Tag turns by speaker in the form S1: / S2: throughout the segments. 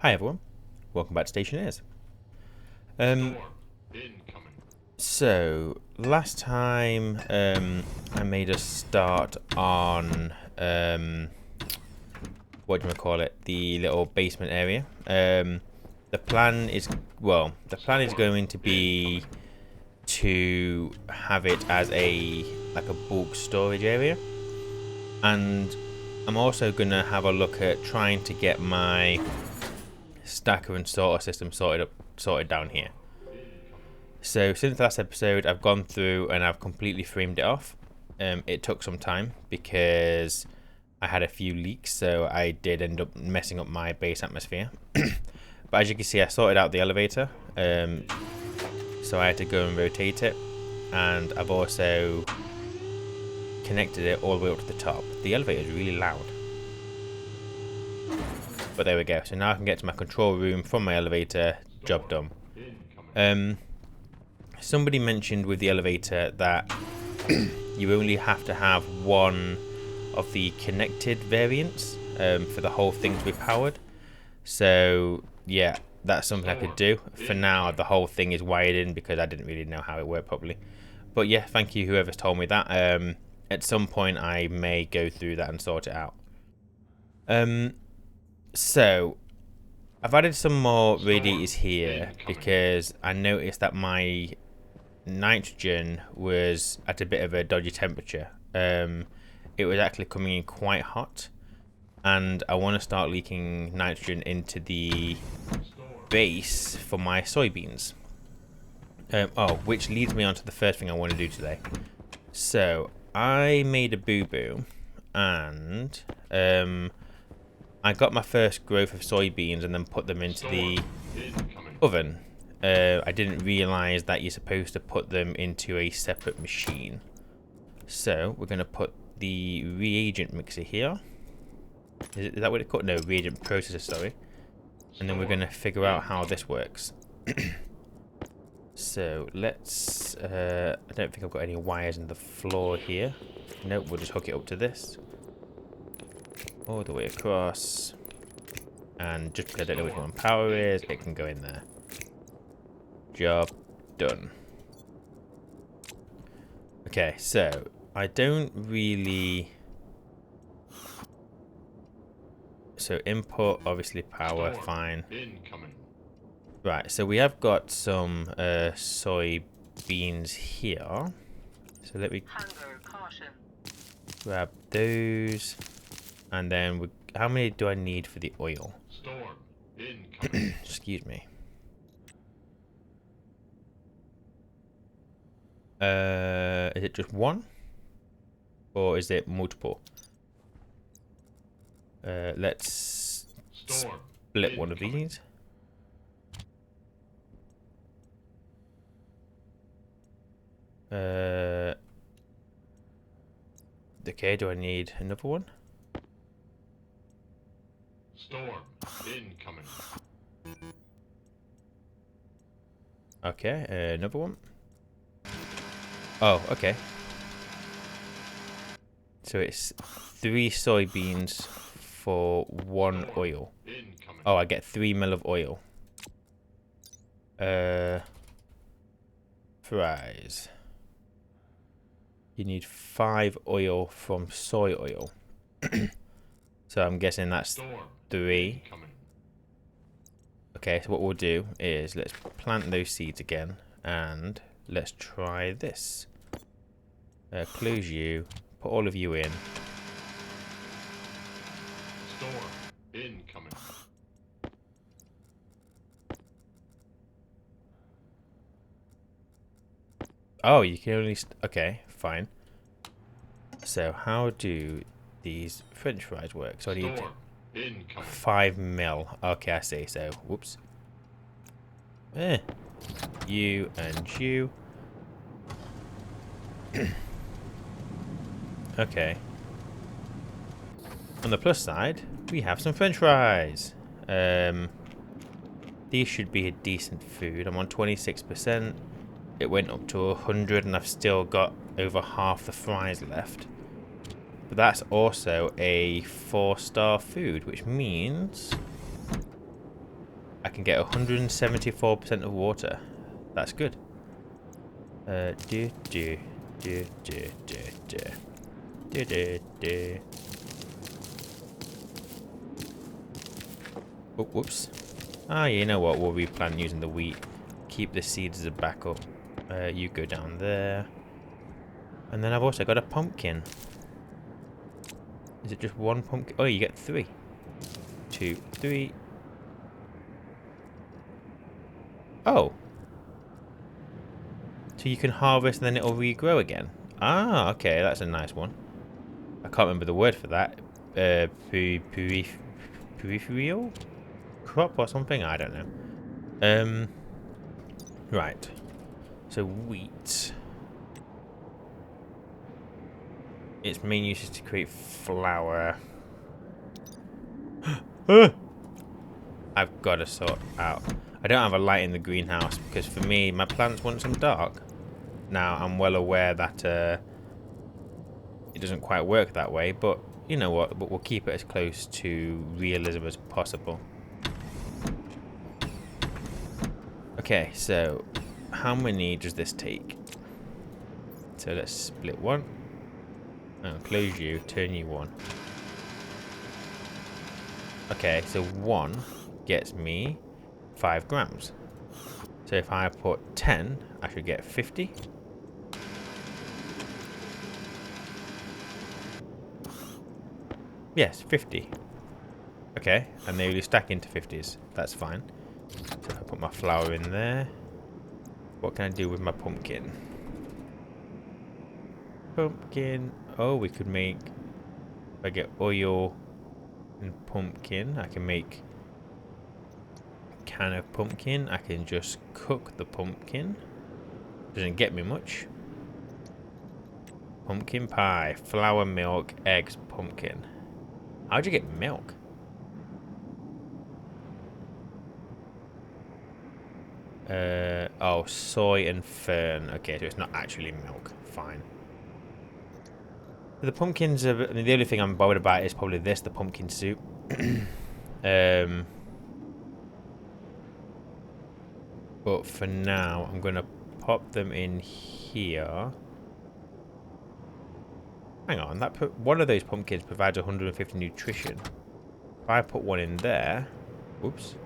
S1: Hi everyone, welcome back to Stationeers. So last time I made us start on what do you call it? The little basement area. The plan is going to be to have it as a bulk storage area, and I'm also gonna have a look at trying to get my stacker and sorter system sorted down here. So since the last episode, I've gone through and I've completely framed it off. It took some time because I had a few leaks, so I did end up messing up my base atmosphere. But as you can see, I sorted out the elevator, so I had to go and rotate it, and I've also connected it all the way up to the top. The elevator is really loud. But there we go. So now I can get to my control room from my elevator. Job done. Somebody mentioned with the elevator that you only have to have one of the connected variants for the whole thing to be powered. So yeah, that's something I could do. For now, the whole thing is wired in because I didn't really know how it worked properly. But yeah, thank you whoever's told me that. At some point I may go through that and sort it out. So I've added some more radiators here because I noticed that my nitrogen was at a bit of a dodgy temperature. It was actually coming in quite hot, and I want to start leaking nitrogen into the base for my soybeans. Which leads me on to the first thing I want to do today. So I made a boo-boo, and I got my first growth of soybeans and then put them into the oven. I didn't realise that you're supposed to put them into a separate machine. So we're going to put the reagent mixer here. Is that what it's called? No, reagent processor, sorry. And then we're going to figure out how this works. So let's... I don't think I've got any wires in the floor here. Nope, we'll just hook it up to this. All the way across. And just because I don't know which one power is, it can go in there. Job done. Okay, so I don't really... So input, obviously power, fine. Right, so we have got some soybeans here. So let me grab those. And then, how many do I need for the oil? Excuse me. Is it just one? Or is it multiple? Let's split one of these. Okay, do I need another one? Storm incoming. Okay, another one. Oh, okay. So it's 3 soybeans for 1 oil. Oh, I get 3 mil of oil. Fries. You need 5 oil from soy oil. So I'm guessing that's 3. Okay, so what we'll do is let's plant those seeds again and let's try this. Close you, put all of you in. Storm incoming. Oh, you can only... okay, fine. So how do these French fries work? So I need 5 mil. Okay, I see. So, whoops. You and you. Okay. On the plus side, we have some French fries. These should be a decent food. I'm on 26%. It went up to 100 and I've still got over half the fries left. But that's also a 4-star food, which means can get 174% of water. That's good. Do do do do do do do do do. Oh, whoops. Ah, you know what? We'll replant using the wheat. Keep the seeds as a backup. You go down there. And then I've also got a pumpkin. Is it just one pumpkin? Oh, you get 3. 2, 3. Oh. So you can harvest and then it'll regrow again. Ah, okay, that's a nice one. I can't remember the word for that. Peripheral crop or something? I don't know. Right. So wheat. Its main use is to create flour. I've got to sort out. I don't have a light in the greenhouse because for me, my plants want some dark. Now, I'm well aware that it doesn't quite work that way, but you know what? But we'll keep it as close to realism as possible. Okay, so how many does this take? So let's split one. And close you, turn you on. Okay, so 1 gets me 5 grams. So if I put 10, I should get 50. Yes, 50. Okay, and they really stack into 50s. That's fine. So if I put my flour in there, what can I do with my pumpkin? Pumpkin. Oh, we could make... If I get oil and pumpkin, I can make a can of pumpkin. I can just cook the pumpkin. Doesn't get me much. Pumpkin pie, flour, milk, eggs, pumpkin. How'd you get milk? Oh, soy and fern. Okay, so it's not actually milk. Fine. The pumpkins are, I mean, the only thing I'm bothered about is probably this, the pumpkin soup. But for now, I'm going to pop them in here. Hang on, one of those pumpkins provides 150 nutrition. If I put one in there... Whoops.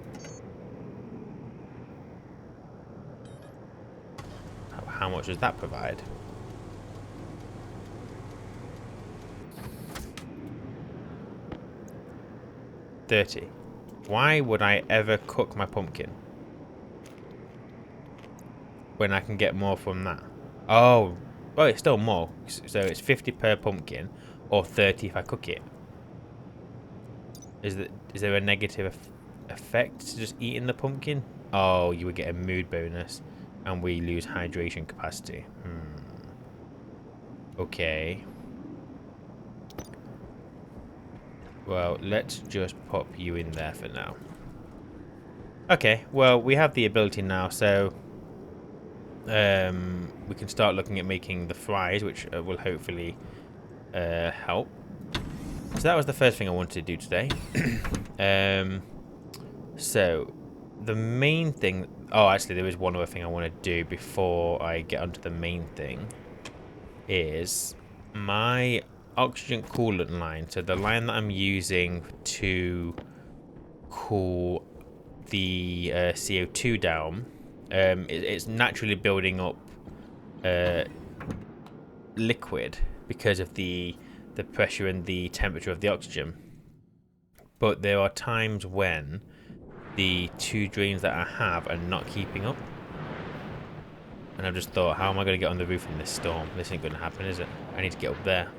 S1: How much does that provide? $30. Why would I ever cook my pumpkin when I can get more from that? Oh, well, it's still more. So it's 50 per pumpkin, or 30 if I cook it. Is there a negative effect to just eating the pumpkin? Oh, you would get a mood bonus, and we lose hydration capacity. Okay. Well, let's just pop you in there for now. Okay, well, we have the ability now, so we can start looking at making the fries, which will hopefully help. So that was the first thing I wanted to do today. So the main thing... Oh, actually, there is one other thing I want to do before I get onto the main thing. Is my oxygen coolant line. So the line that I'm using to cool the CO2 down, it's naturally building up liquid because of the pressure and the temperature of the oxygen. But there are times when the 2 drains that I have are not keeping up. And I've just thought, how am I going to get on the roof in this storm? This ain't going to happen, is it? I need to get up there.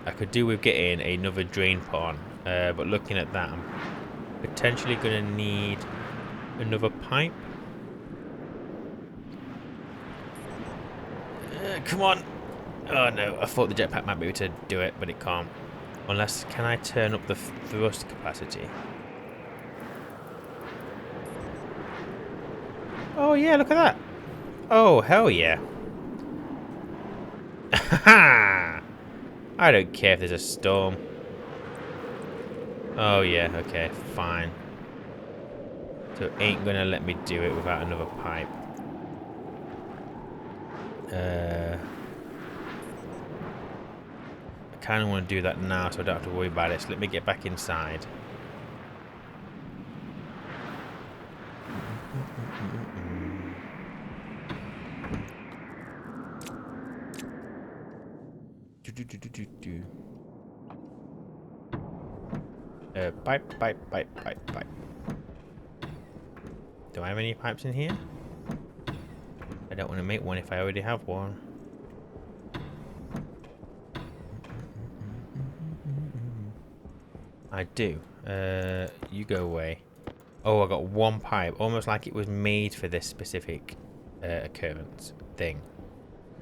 S1: I could do with getting another drain put on, but looking at that, I'm potentially going to need another pipe. Come on! Oh no, I thought the jetpack might be able to do it, but it can't. Unless, can I turn up the thrust capacity? Oh yeah, look at that! Oh, hell yeah! Ha! I don't care if there's a storm. Oh yeah, okay, fine. So it ain't gonna let me do it without another pipe. I kind of want to do that now so I don't have to worry about it. So let me get back inside. Pipe, pipe, pipe, pipe, pipe. Do I have any pipes in here? I don't want to make one if I already have one. I do. You go away. Oh, I got one pipe. Almost like it was made for this specific occurrence. Thing.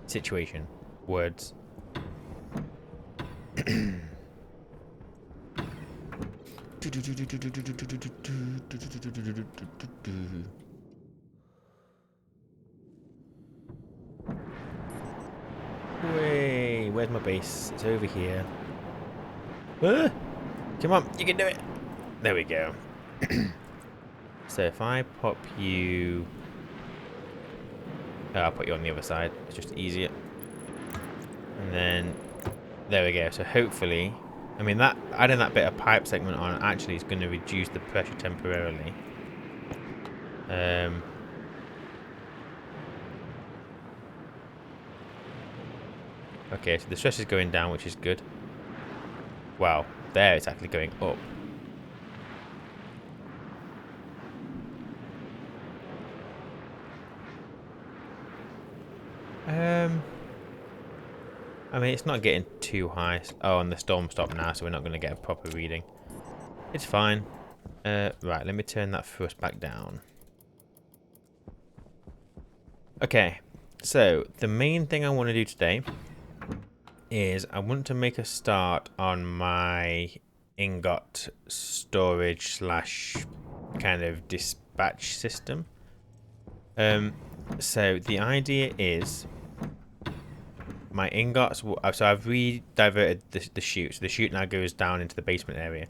S1: Situation. Words. Way, where's my base? It's over here. Ah! Come on, you can do it. There we go. So if I pop you... Oh, I'll put you on the other side. It's just easier. And then... There we go. So hopefully... I mean, that adding that bit of pipe segment on actually is going to reduce the pressure temporarily. Okay, so the stress is going down, which is good. Wow, there it's actually going up. I mean, it's not getting too high. Oh, and the storm stopped now, so we're not going to get a proper reading. It's fine. Right, let me turn that thrust back down. Okay, so the main thing I want to do today is I want to make a start on my ingot storage slash kind of dispatch system. So the idea is my ingots will, so I've re-diverted the chute. So the chute now goes down into the basement area.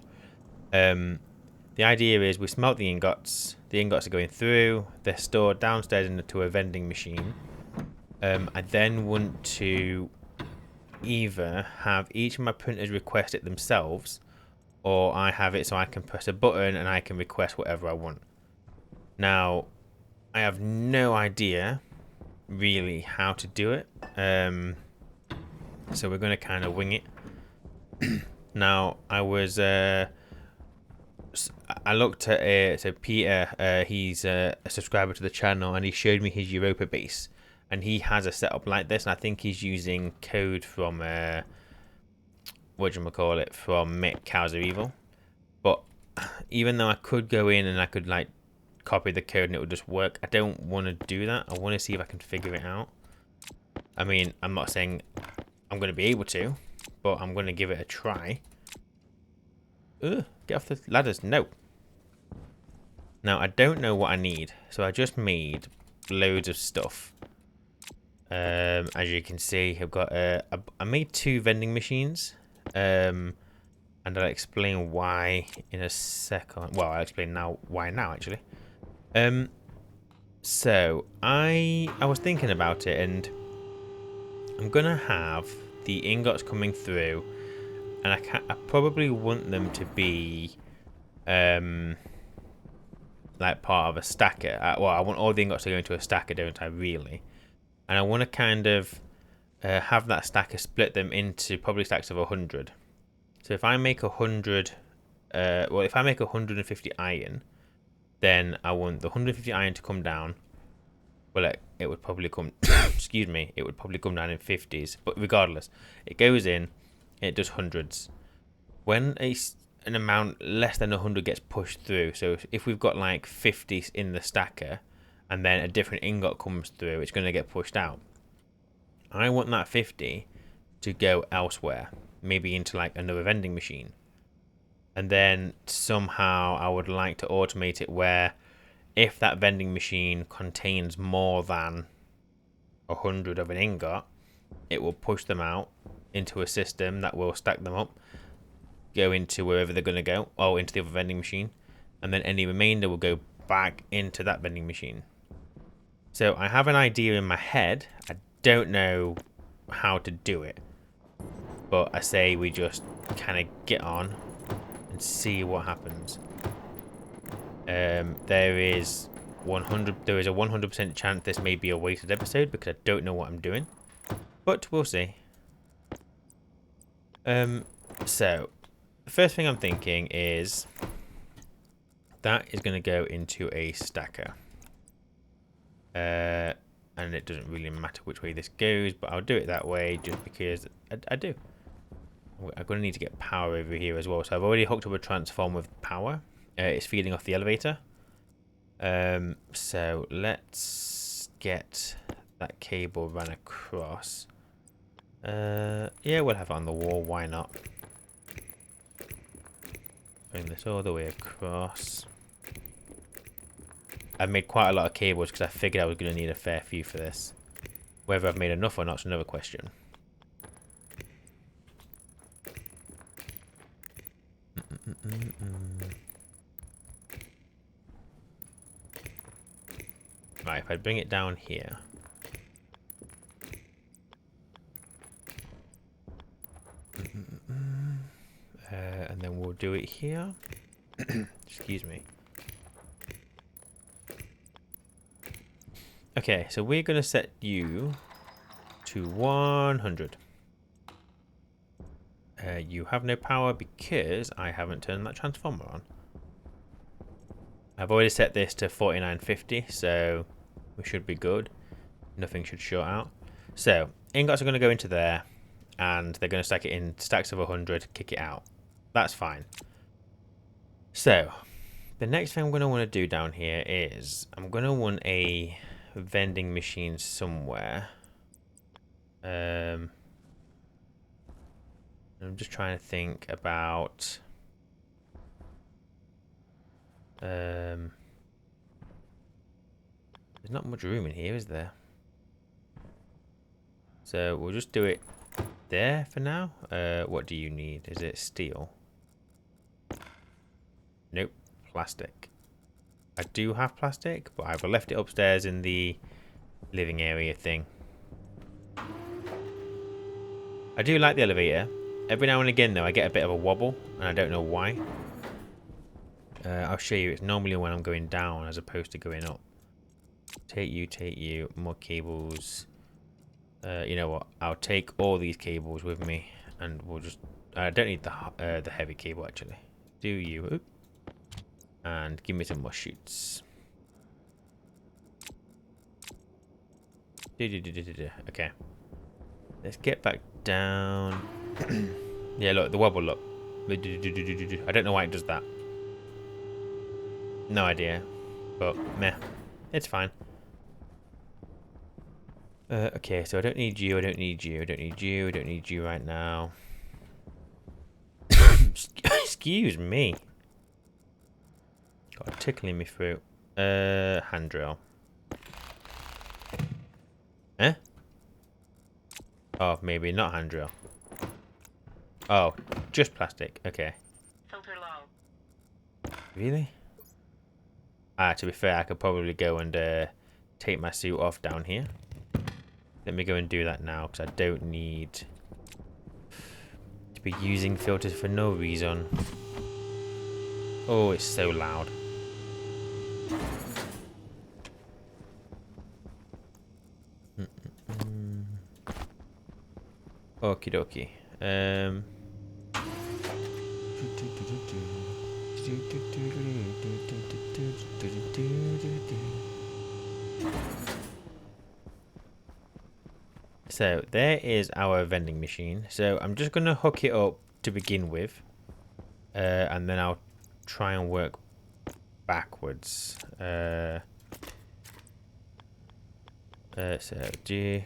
S1: The idea is we smelt the ingots are going through, they're stored downstairs into a vending machine. I then want to either have each of my printers request it themselves, or I have it so I can press a button and I can request whatever I want. Now, I have no idea really how to do it, so we're going to kind of wing it. Now, I looked at so Peter, he's a subscriber to the channel, and he showed me his Europa base, and he has a setup like this, and I think he's using code from whatchamacallit, from Mick Cows Are Evil. But even though I could go in and I could like copy the code and it would just work, I don't want to do that. I want to see if I can figure it out. I mean, I'm not saying I'm going to be able to, but I'm going to give it a try. Ugh, get off the ladders. No. Now, I don't know what I need, so I just made loads of stuff. As you can see, I've got I made 2 vending machines, and I'll explain why in a second. Well, I'll explain now why now actually. So I was thinking about it, and I'm gonna have the ingots coming through, and I probably want them to be like part of a stacker. Well, I want all the ingots to go into a stacker, don't I, really? And I want to kind of have that stacker, split them into probably stacks of 100. So if I make 100, well, if I make 150 iron, then I want the 150 iron to come down. Well, it would probably come, excuse me, it would probably come down in 50s. But regardless, it goes in, it does hundreds. When an amount less than 100 gets pushed through, so if we've got like 50 in the stacker, and then a different ingot comes through, it's going to get pushed out. I want that 50 to go elsewhere, maybe into like another vending machine. And then somehow I would like to automate it where if that vending machine contains more than 100 of an ingot, it will push them out into a system that will stack them up, go into wherever they're going to go. Oh, into the other vending machine. And then any remainder will go back into that vending machine. So I have an idea in my head. I don't know how to do it. But I say we just kind of get on and see what happens. There is a 100% chance this may be a wasted episode because I don't know what I'm doing. But we'll see. So the first thing I'm thinking is that is going to go into a stacker. And it doesn't really matter which way this goes, but I'll do it that way just because I do. I'm going to need to get power over here as well. So I've already hooked up a transformer with power. It's feeding off the elevator. So let's get that cable run across. Yeah, we'll have it on the wall. Why not? Bring this all the way across. I've made quite a lot of cables because I figured I was going to need a fair few for this. Whether I've made enough or not is another question. Right, if I bring it down here. And then we'll do it here. Excuse me. Okay, so we're going to set you to 100. You have no power because I haven't turned that transformer on. I've already set this to 4950, so we should be good. Nothing should short out. So, ingots are going to go into there, and they're going to stack it in stacks of 100, kick it out. That's fine. So, the next thing I'm going to want to do down here is I'm going to want a vending machine somewhere. I'm just trying to think about there's not much room in here, is there? So we'll just do it there for now. What do you need? Is it steel? Nope, plastic. I do have plastic, but I've left it upstairs in the living area thing. I do like the elevator. Every now and again, though, I get a bit of a wobble, and I don't know why. I'll show you. It's normally when I'm going down as opposed to going up. Take you. More cables. You know what? I'll take all these cables with me, and we'll just... I don't need the heavy cable, actually. Do you? Oop. And give me some more chutes. Okay. Let's get back down. Yeah, look, the wobble, look. I don't know why it does that. No idea. But, meh. It's fine. Okay, so I don't need you, I don't need you, I don't need you, I don't need you right now. Excuse me. Got a tickle in me throat. Hand drill. Eh? Oh, maybe not hand drill. Oh, just plastic. Okay.
S2: Filter low.
S1: Really? To be fair, I could probably go and take my suit off down here. Let me go and do that now, because I don't need to be using filters for no reason. Oh, it's so loud. Okie dokie. So there is our vending machine. So I'm just going to hook it up to begin with. And then I'll try and work backwards. So do.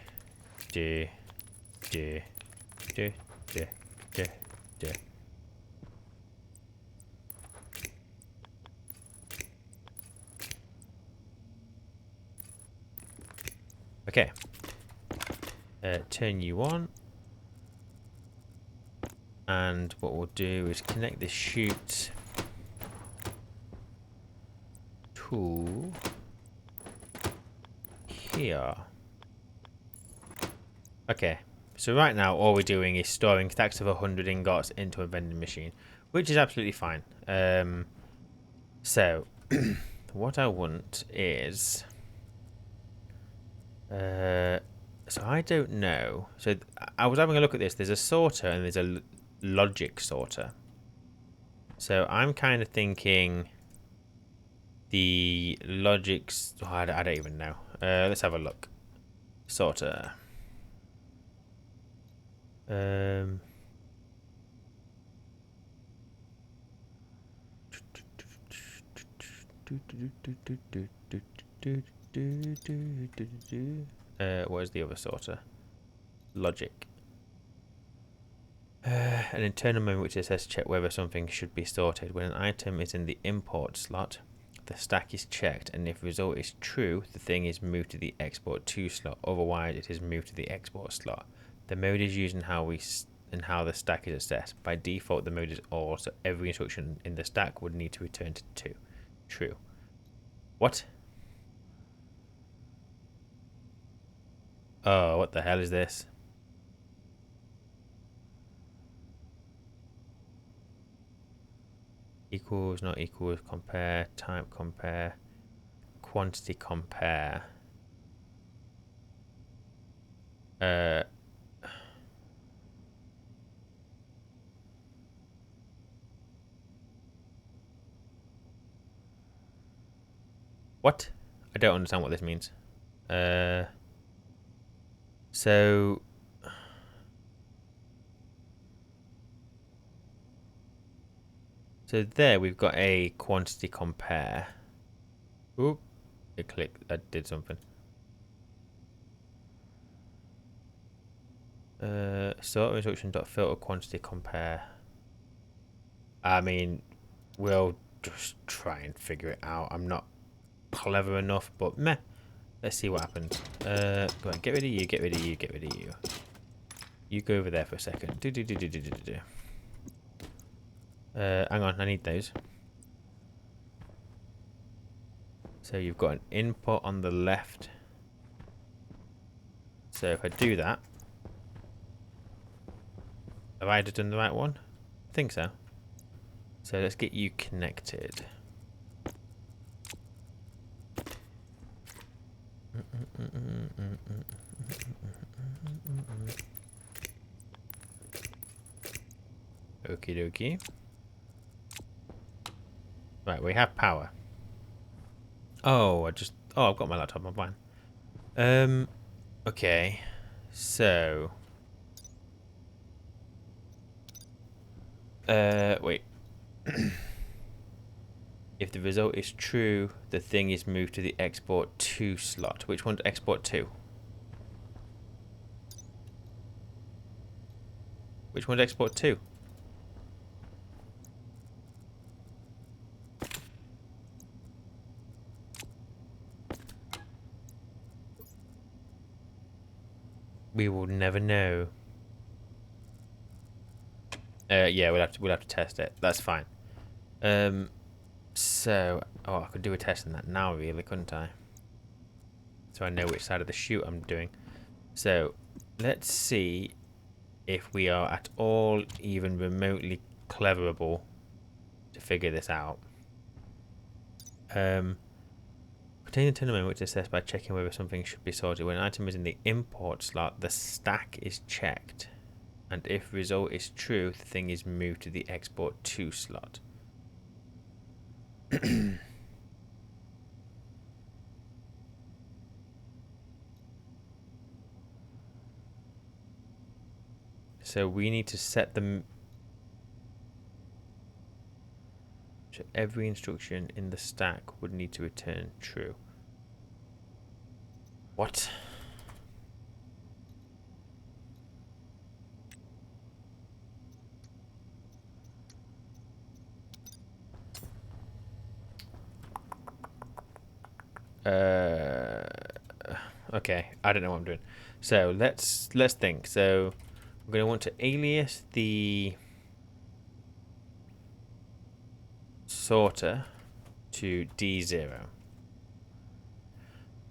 S1: Okay. Turn you on. And what we'll do is connect this chute to here. Okay, so right now all we're doing is storing stacks of 100 ingots into a vending machine, which is absolutely fine. So what I want is, so I don't know. So I was having a look at this. There's a sorter and there's a logic sorter. So I'm kind of thinking the logics. Oh, I don't even know. Let's have a look. Sorter. Where's the other sorter? Logic. An internal memory which says check whether something should be sorted. When an item is in the import slot, the stack is checked, and if the result is true, the thing is moved to the export to slot. Otherwise, it is moved to the export slot. The mode is used in how the stack is assessed. By default, the mode is all, so every instruction in the stack would need to return to 2. True. What? Oh, what the hell is this? Equals, not equals, compare, type compare, quantity compare. What? I don't understand what this means. So there we've got a quantity compare. Oop, it clicked. That did something. Sort instruction dot filter quantity compare. I mean, we'll just try and figure it out. I'm not clever enough, but meh. Let's see what happens. Go on, get rid of you, get rid of you, get rid of you. You go over there for a second. Hang on, I need those. So you've got an input on the left. So if I do that, have I done the right one? I think so. So let's get you connected. Okie dokie. Right, we have power. Oh, I've got my laptop, I'm fine. Okay. So wait. If the result is true, the thing is moved to the export to slot. Which one's export to? Which one's export to? We will never know. Yeah, we'll have to test it. That's fine. So, I could do a test on that now, really, couldn't I? So I know which side of the chute I'm doing. So, let's see if we are at all even remotely cleverable to figure this out. Contain the tournament which is assessed by checking whether something should be sorted. When an item is in the import slot, the stack is checked. And if result is true, the thing is moved to the export to slot. So we need to set them. So every instruction in the stack would need to return true. What? Okay, I don't know what I'm doing. So let's think. So we're going to want to alias the sorter to D0.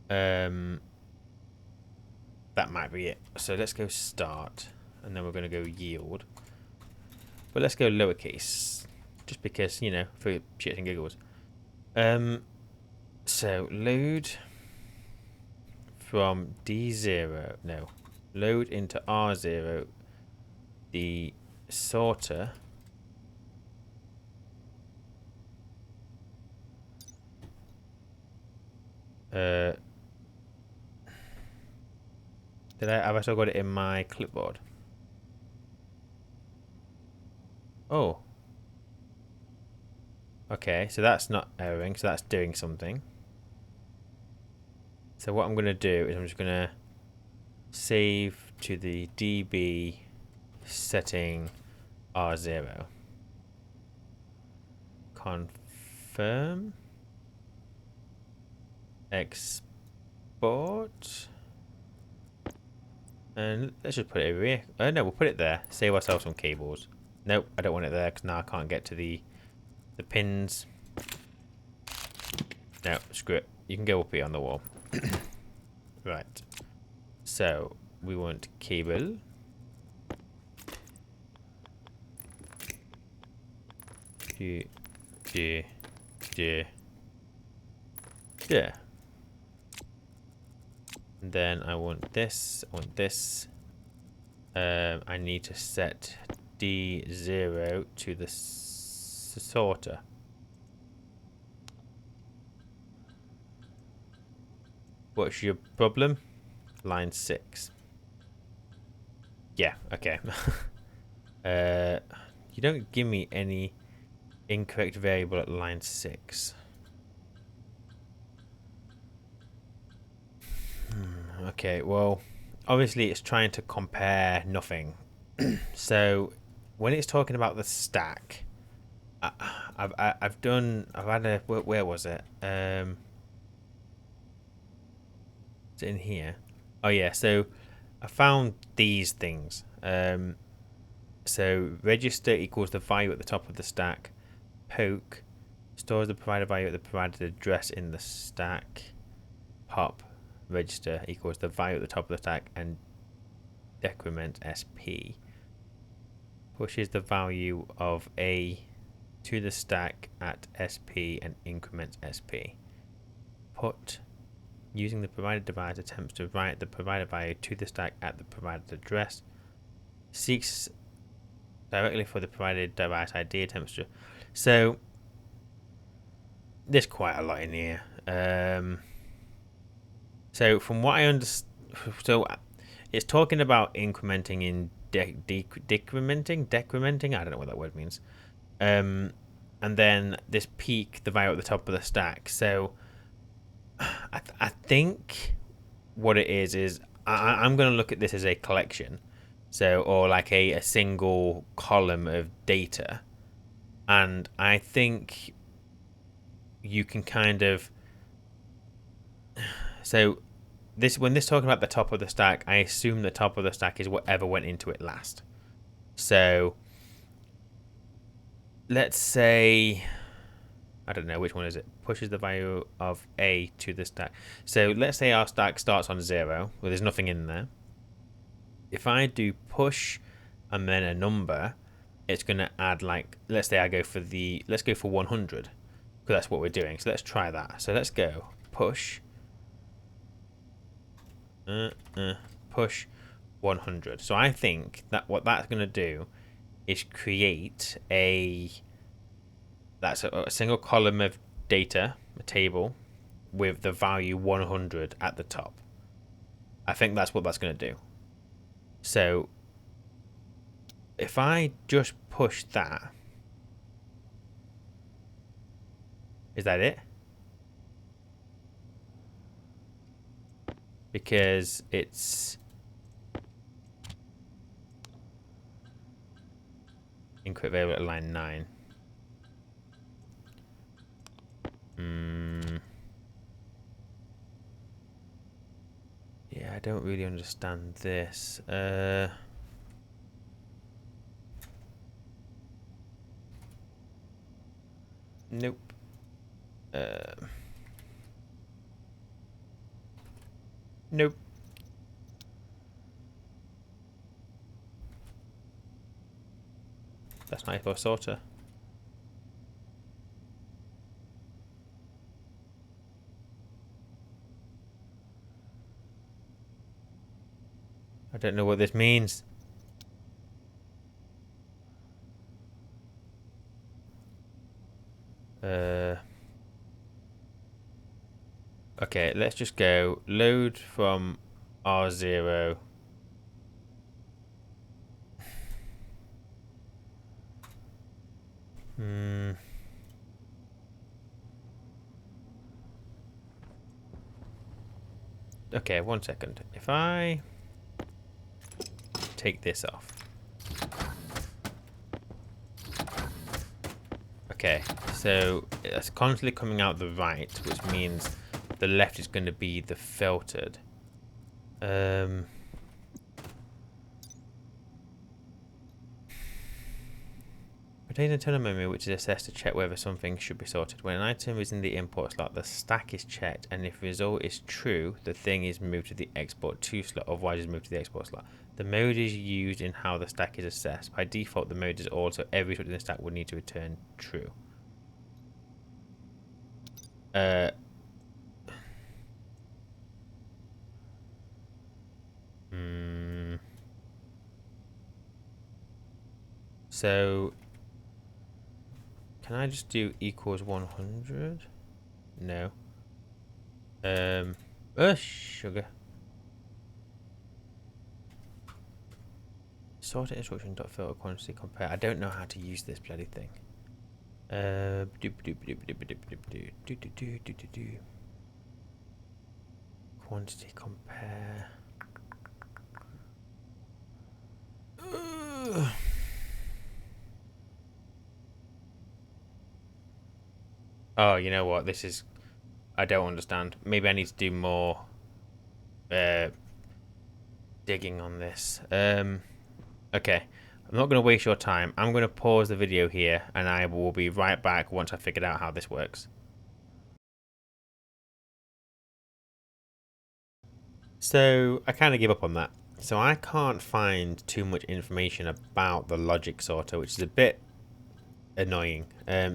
S1: That might be it. So let's go start, and then we're going to go yield. But let's go lowercase, just because, you know, for shits and giggles. So load from D0, no, load into R0 the sorter have I still got it in my clipboard? Oh. Okay, so that's not erroring, so that's doing something. So what I'm going to do is I'm just going to save to the DB setting R0. Confirm. Export. And let's just put it over here. Oh no, we'll put it there. Save ourselves some cables. Nope, I don't want it there because now I can't get to the pins. No, screw it. You can go up here on the wall. Right. So we want cable. Yeah. And then I want this. I want this. I need to set D0 to the sorter. What's your problem? Line 6. Yeah, okay. You don't give me any incorrect variable at line 6. Okay, well, obviously it's trying to compare nothing. So when it's talking about the stack, I've had a, where was it? Is it in here? Oh yeah, so I found these things. So register equals the value at the top of the stack. Poke stores the provided value at the provided address in the stack. Pop register equals the value at the top of the stack, and decrement SP pushes the value of A to the stack at SP and increments SP. Put using the provided device attempts to write the provided value to the stack at the provided address. Seeks directly for the provided device ID attempts to. So there's quite a lot in here. So from what I understand, so it's talking about incrementing in decrementing. I don't know what that word means. And then this peak, the value at the top of the stack. So I think what it is I'm going to look at this as a collection. So, or like a single column of data. And I think you can kind of, so this, when this talking about the top of the stack, I assume the top of the stack is whatever went into it last. So let's say, I don't know, which one is it? Pushes the value of A to the stack. So let's say our stack starts on 0, where there's nothing in there. If I do push and then a number, it's going to add, like, let's say I go for let's go for 100, because that's what we're doing. So let's try that. So let's go push, push 100. So I think that what that's going to do is create that's a single column of data, a table, with the value 100 at the top. I think that's what that's going to do. So if I just push that, is that it? Because it's incorrect variable at line 9. Yeah, I don't really understand this. Nope. Nope. That's not for a sorter. I don't know what this means. Okay, let's just go load from R0. Okay, 1 second. If I take this off. Okay, so it's constantly coming out the right, which means the left is going to be the filtered. Retains internal memory, which is assessed to check whether something should be sorted. When an item is in the import slot, the stack is checked, and if the result is true, the thing is moved to the export to slot, otherwise it's moved to the export slot. The mode is used in how the stack is assessed. By default, the mode is also every result in the stack would need to return true. So, can I just do equals 100? No. Sugar. Sort instruction dot filter quantity compare. I don't know how to use this bloody thing. Quantity compare. Oh, you know what? This is... I don't understand. Maybe I need to do more digging on this. Okay. I'm not going to waste your time. I'm going to pause the video here, and I will be right back once I've figured out how this works. So, I kind of give up on that. So, I can't find too much information about the logic sorter, which is a bit annoying.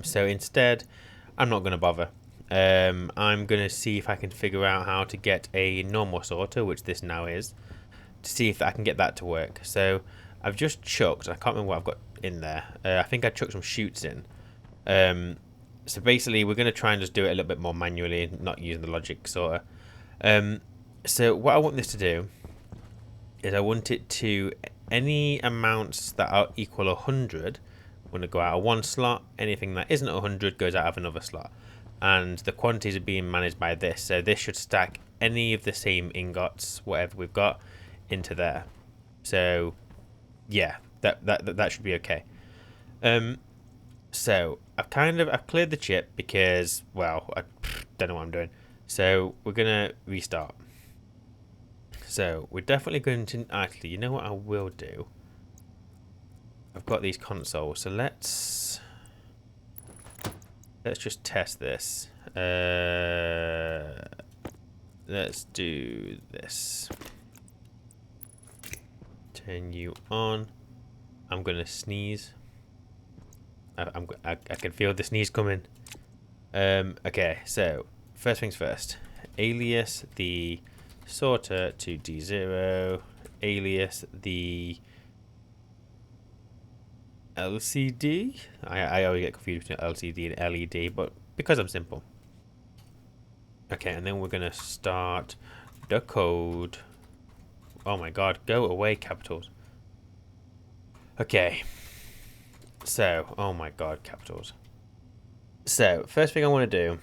S1: So, instead, I'm not going to bother. I'm going to see if I can figure out how to get a normal sorter, which this now is, to see if I can get that to work. So I've just chucked, I can't remember what I've got in there. I think I chucked some chutes in. So basically we're going to try and just do it a little bit more manually, not using the logic sorter. So what I want this to do is I want it to, any amounts that are equal 100 going to go out of one slot. Anything that isn't 100 goes out of another slot. And the quantities are being managed by this. So this should stack any of the same ingots, whatever we've got, into there. So yeah, that should be okay. So I've cleared the chip because, well, I don't know what I'm doing. So we're gonna restart. So we're definitely going to, actually, you know what I will do? I've got these consoles, so let's just test this. Let's do this. Turn you on. I'm gonna sneeze. I can feel the sneeze coming. Okay, so first things first. Alias the sorter to D0. Alias the LCD. I always get confused between LCD and LED, but because I'm simple. Okay, and then we're gonna start the code. Oh my god, go away, capitals. Okay. So, oh my god, capitals. So, first thing I want to do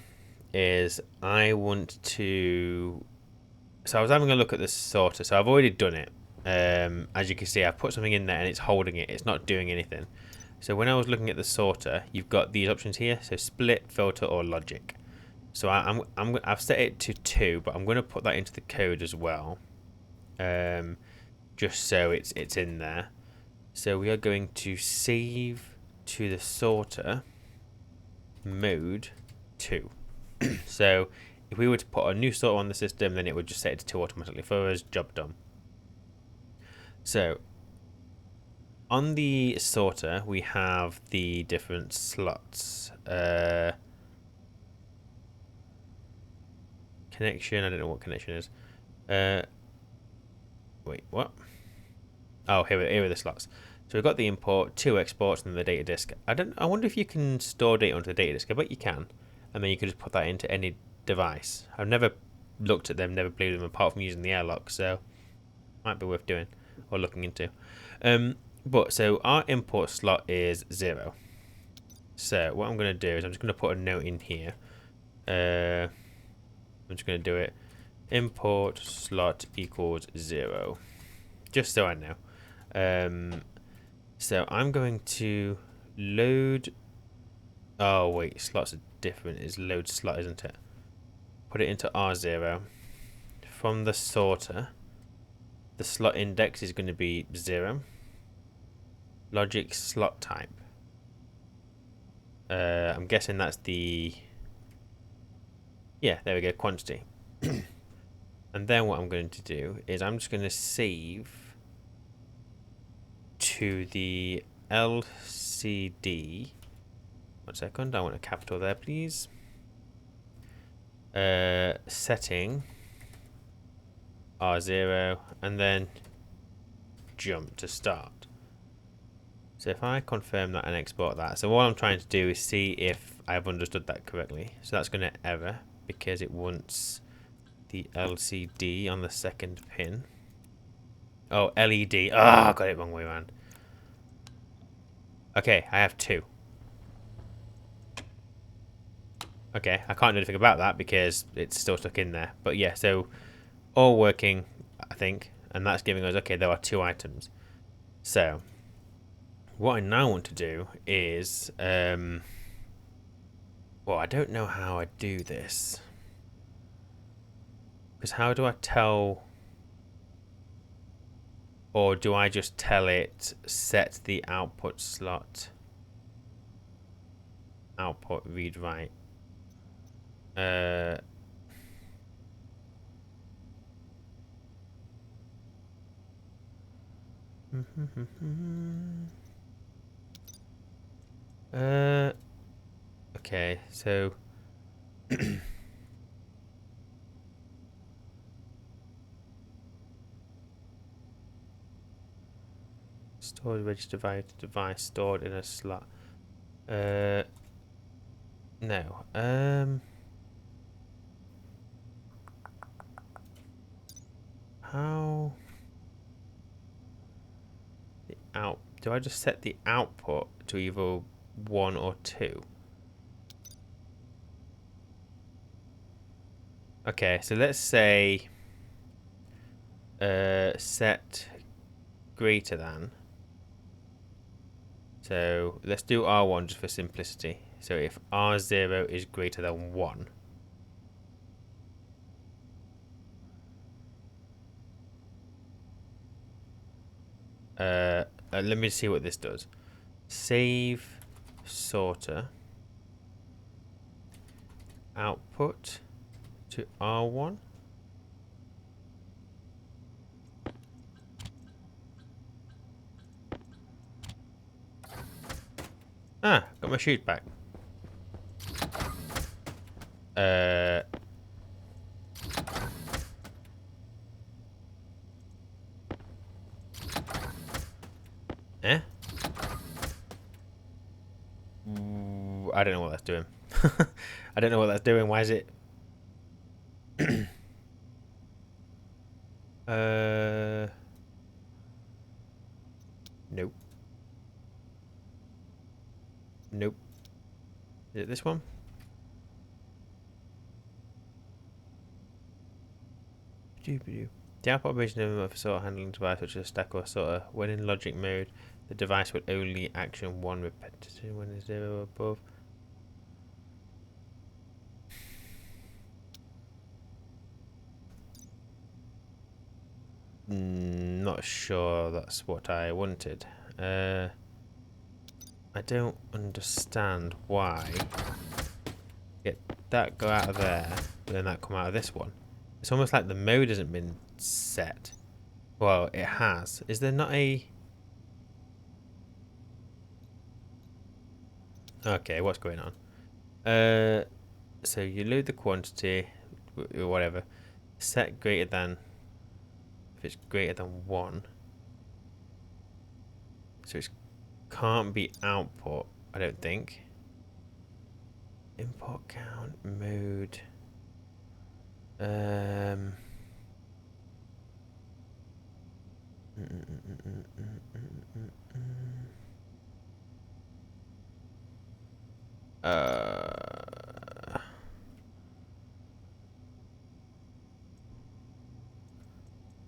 S1: is I want to... So I was having a look at the sorter. So I've already done it. As you can see, I've put something in there and it's holding it. It's not doing anything. So when I was looking at the sorter, you've got these options here. So split, filter, or logic. So I've set it to 2, but I'm going to put that into the code as well. Just so it's in there. So we are going to save to the sorter. mode 2. So if we were to put a new sorter on the system, then it would just set it to 2 automatically for us. Job done. So on the sorter, we have the different slots. Connection, I don't know what connection is. Wait, what? Oh, here are the slots. So we've got the import, 2 exports, and the data disk. I wonder if you can store data onto the data disk. I bet you can, and then you can just put that into any device. I've never looked at them, never played with them apart from using the airlock, so might be worth doing or looking into. But so our import slot is 0. So what I'm going to do is I'm just going to put a note in here. I'm just going to do it. Import slot equals 0, just so I know. So I'm going to load. Oh wait, slots are different. It's load slot, isn't it? Put it into R0 from the sorter. The slot index is going to be 0. Logic slot type. I'm guessing that's the. Yeah, there we go. Quantity. And then what I'm going to do is I'm just going to save to the LCD. 1 second, I want a capital there, please. Setting R0 and then jump to start. So if I confirm that and export that, so what I'm trying to do is see if I've understood that correctly. So that's going to error because it wants the LCD on the second pin. Oh, LED. Ah, I got it wrong way around. Okay, I have 2. Okay, I can't do anything about that because it's still stuck in there. But yeah, so all working, I think, and that's giving us, okay, there are 2 items. So what I now want to do is, well, I don't know how I do this. Because how do I tell, or do I just tell it set the output slot, output read write? Okay, so storage register device stored in a slot. No. How the out? Do I just set the output to either 1 or 2? Okay, so let's say set greater than. So let's do R1 just for simplicity. So if R0 is greater than 1. Let me see what this does. Save sorter output to R1. Ah, got my chute back. Eh? I don't know what that's doing. I don't know what that's doing. Why is it? Nope. Nope. Is it this one? The output operation of a sort handling device, such as a stack or sorter, when in logic mode, the device will only action 1 repetition when it's 0 or above. Not sure that's what I wanted. I don't understand why. Get that go out of there, but then that come out of this one. It's almost like the mode hasn't been set. Well, it has. Is there not a... Okay, what's going on? So you load the quantity, or whatever. Set greater than... If it's greater than 1. So it can't be output, I don't think. Import count, mode... Um...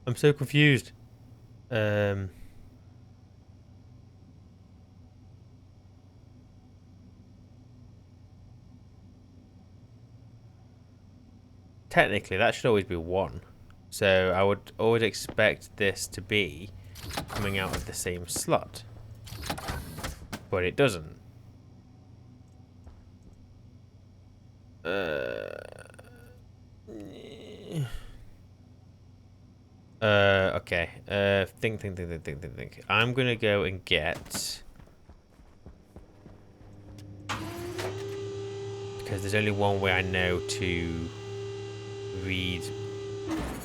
S1: I'm so confused. Technically, that should always be 1. So I would always expect this to be coming out of the same slot. But it doesn't. Okay. Think. I'm gonna go and get... Because there's only one way I know to read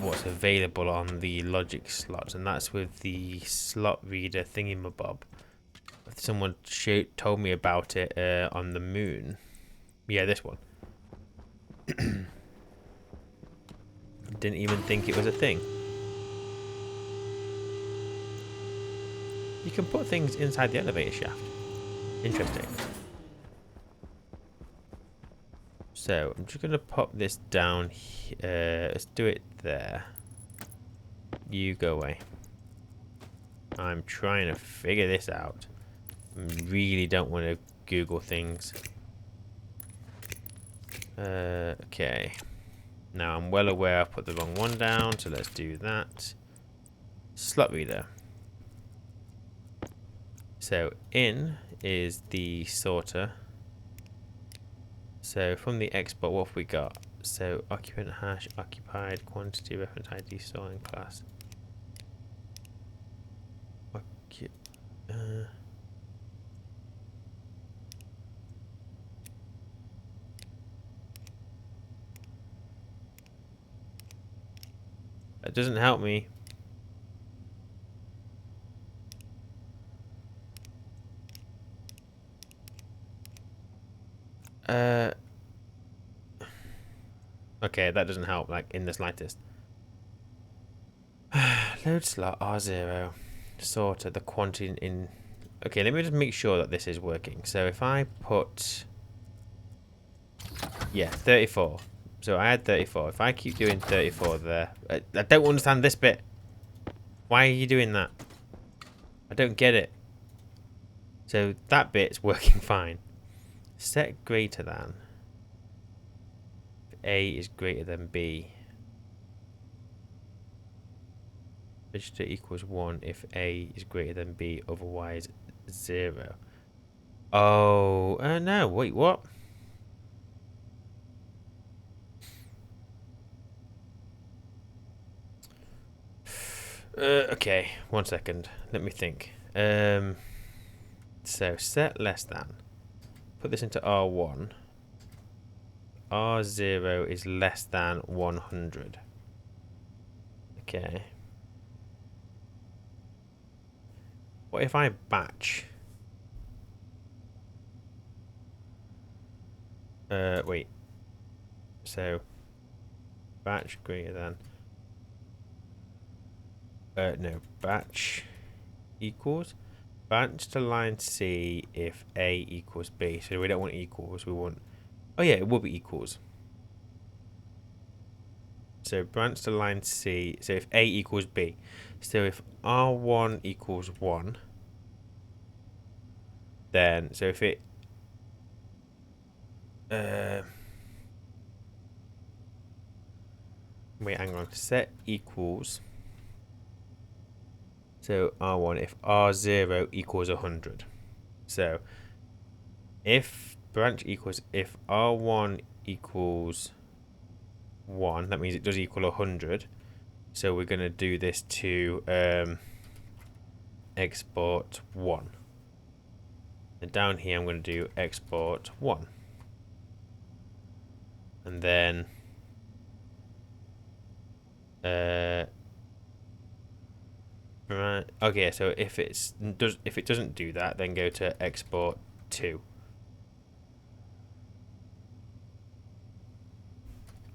S1: what's available on the logic slots, and that's with the slot reader thingamabob. Someone told me about it on the moon. Yeah, this one. Didn't even think it was a thing. You can put things inside the elevator shaft. Interesting. So, I'm just going to pop this down here. Let's do it there. You go away. I'm trying to figure this out. I really don't want to Google things. Okay. Now, I'm well aware I put the wrong one down, so let's do that. Slot reader. So, in is the sorter. So from the export, what have we got? So occupant hash, occupied, quantity, reference ID, storing class. That doesn't help me. Okay, that doesn't help, like, in the slightest. Load slot R0. Sorter the quantity in... Okay, let me just make sure that this is working. So if I put... Yeah, 34. So I had 34. If I keep doing 34 there... I don't understand this bit. Why are you doing that? I don't get it. So that bit's working fine. Set greater than... A is greater than B. Register equals 1 if A is greater than B, otherwise 0. Oh, no, wait, what? Okay, 1 second. Let me think. So set less than. Put this into R1. R0 is less than 100. Okay. What if I batch? Wait. So, batch greater than... no, batch equals... Batch to line C if A equals B. So we don't want equals, we want... Oh yeah, it will be equals. So branch to line C. So if A equals B. So if R1 equals 1, then, so if it... wait, hang on. Set equals... So R1 if R0 equals 100. So if branch equals, if R1 equals 1, that means it does equal 100. So we're going to do this to export 1. And down here I'm going to do export 1. And then right, okay, so if it doesn't do that, then go to export 2.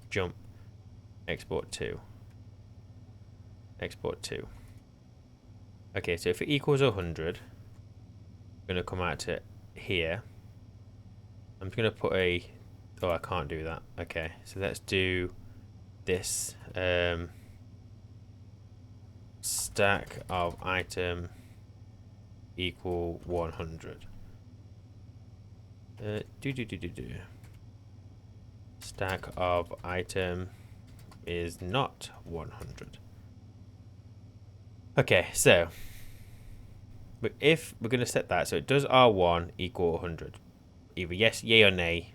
S1: Jump, export 2. Export 2. Okay, so if it equals 100, I'm going to come out to here. I'm just going to put a... Oh, I can't do that. Okay, so let's do this. Stack of item equal 100. Stack of item is not 100. Okay, so but if we're going to set that, so it does R1 equal 100. Either yes, yay or nay,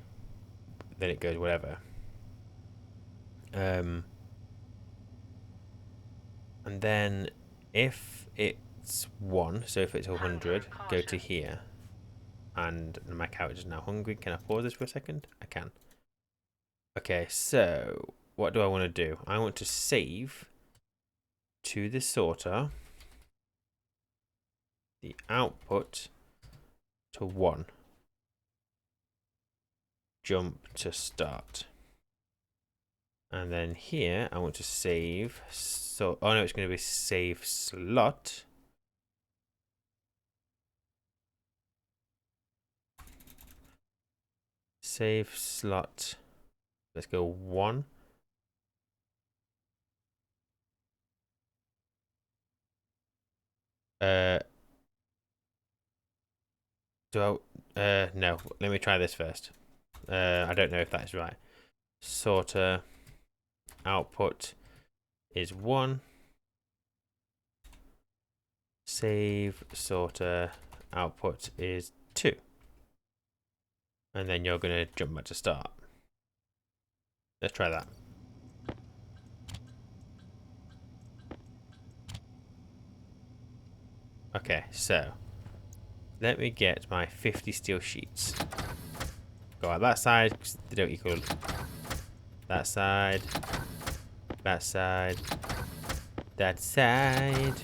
S1: then it goes whatever. And then if it's 1, so if it's 100, go to here. And my couch is now hungry. Can I pause this for a second? I can. Okay, so what do I want to do? I want to save to the sorter the output to 1. Jump to start. And then here I want to save. So, oh no, it's going to be save slot. Save slot. Let's go 1. No, let me try this first. I don't know if that's right. Sorter output is 1. Save sorter output is 2. And then you're going to jump back to start. Let's try that. Okay, so let me get my 50 steel sheets. Go out that side because they don't equal that side, that side, that side.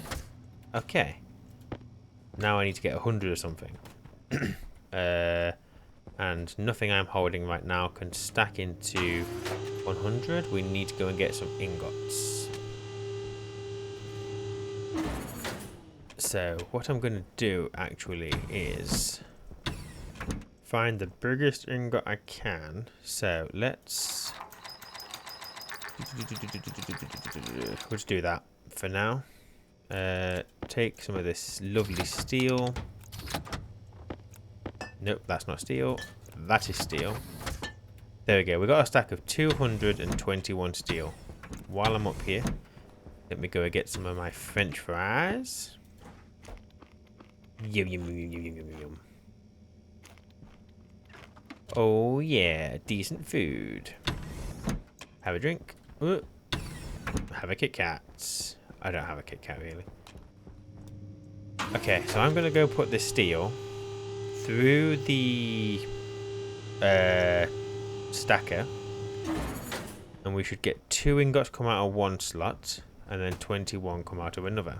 S1: Okay. Now I need to get 100 or something. And nothing I'm holding right now can stack into 100. We need to go and get some ingots. So what I'm going to do actually is find the biggest ingot I can. So let's just do that for now. Take some of this lovely steel. Nope, that's not steel. That is steel. There we go. We got a stack of 221 steel. While I'm up here, let me go and get some of my French fries. Yum, yum, yum, yum, yum, yum, yum. Oh yeah, decent food. Have a drink. Ooh. Have a Kit Kat. I don't have a Kit Kat really. Okay, so I'm gonna go put this steel through the stacker, and we should get 2 ingots come out of one slot, and then 21 come out of another.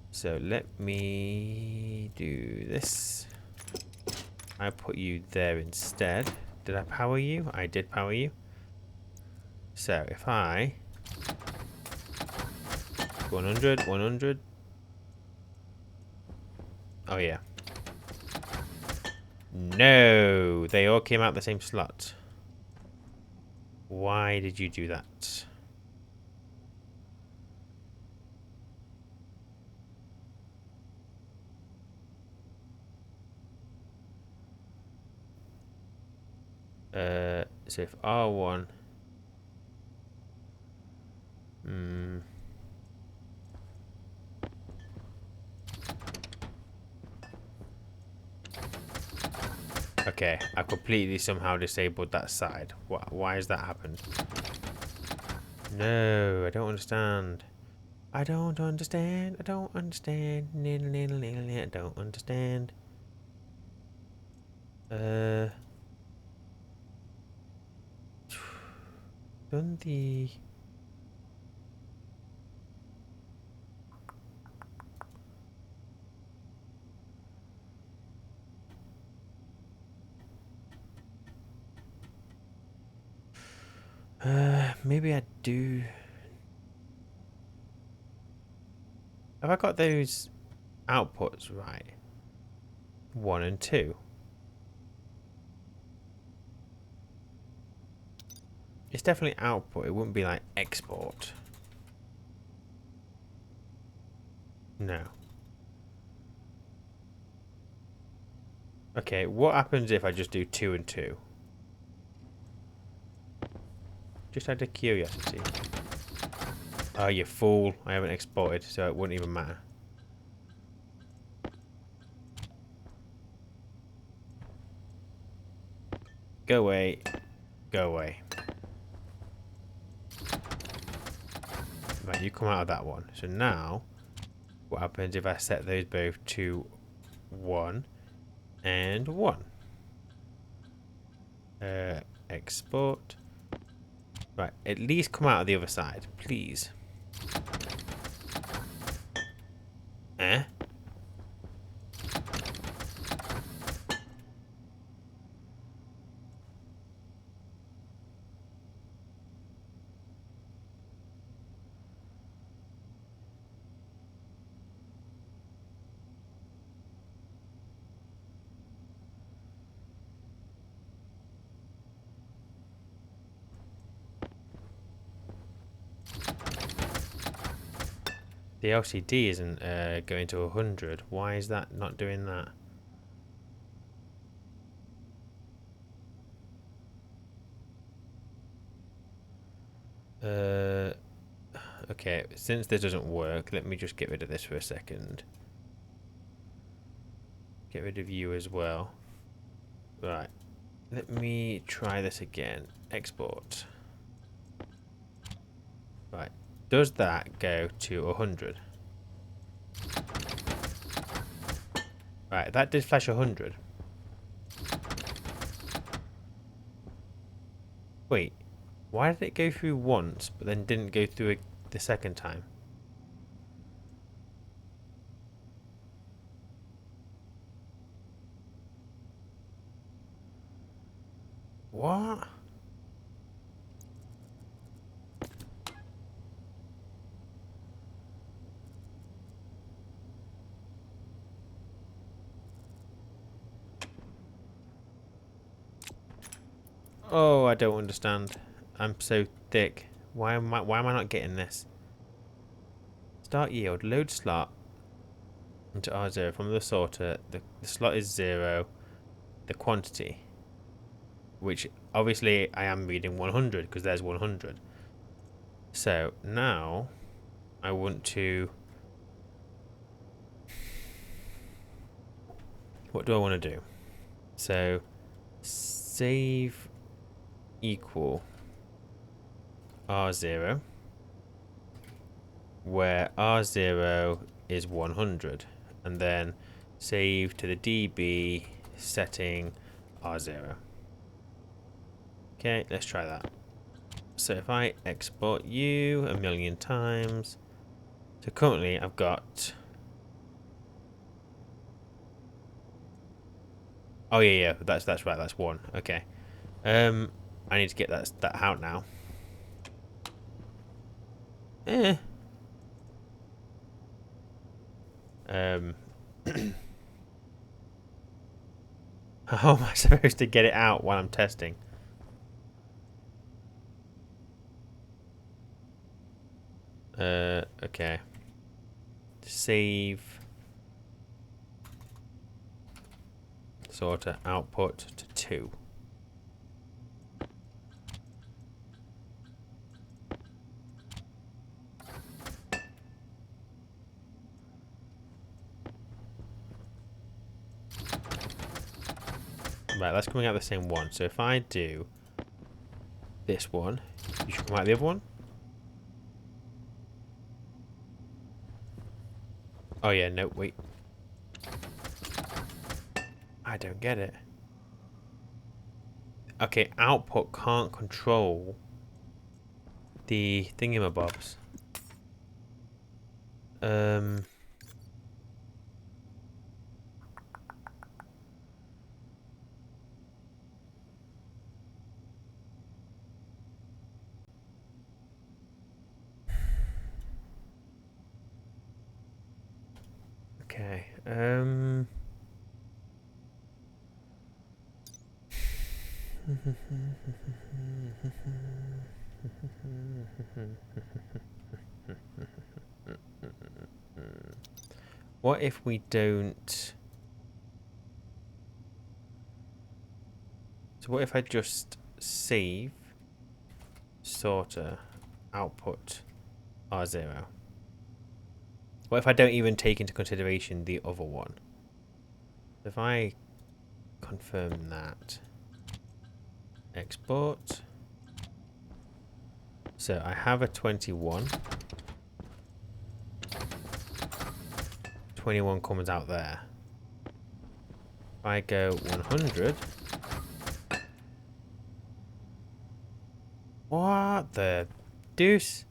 S1: So let me do this. I put you there instead. Did I power you? I did power you. So if I 100, 100. Oh yeah. No, they all came out the same slot. Why did you do that? So if R1 Okay, I completely somehow disabled that side. Why has that happened? No, I don't understand. I don't understand. I don't understand. I don't understand. Done the... maybe I do... Have I got those outputs right? 1 and 2. It's definitely output. It wouldn't be like export. No. Okay, what happens if I just do 2 and 2? Just out of curiosity. Oh, you fool. I haven't exported, so it wouldn't even matter. Go away. Go away. Right, you come out of that one. So now, what happens if I set those both to 1 and 1? Export. Right, at least come out of the other side, please. Eh? The LCD isn't going to 100. Why is that not doing that? Okay, since this doesn't work, let me just get rid of this for a second. Get rid of you as well. Right, let me try this again. Export. Right, does that go to 100? Right, that did flash 100. Wait, why did it go through once, but then didn't go through the second time? What? Oh, I don't understand. I'm so thick. Why am I not getting this? Start yield. Load slot into R0 from the sorter. The slot is 0. The quantity, which obviously I am reading 100 because there's 100. So now I want to... What do I want to do? So save equal R0, where R0 is 100, and then save to the DB setting R0. Okay, let's try that. So if I export you 1,000,000 times, so currently I've got... Oh yeah, that's right, that's 1. Okay. I need to get that out now. How am I supposed to get it out while I'm testing? Okay. Save. Sorter output to 2. Right, that's coming out the same one. So if I do this one, you should come out the other one. Oh yeah, no, wait. I don't get it. Okay, output can't control the thingamabobs. Okay, what if we don't... So what if I just save sorter output R0? What if I don't even take into consideration the other one? If I confirm that, export. So I have a 21. 21 comes out there. If I go 100. What the deuce?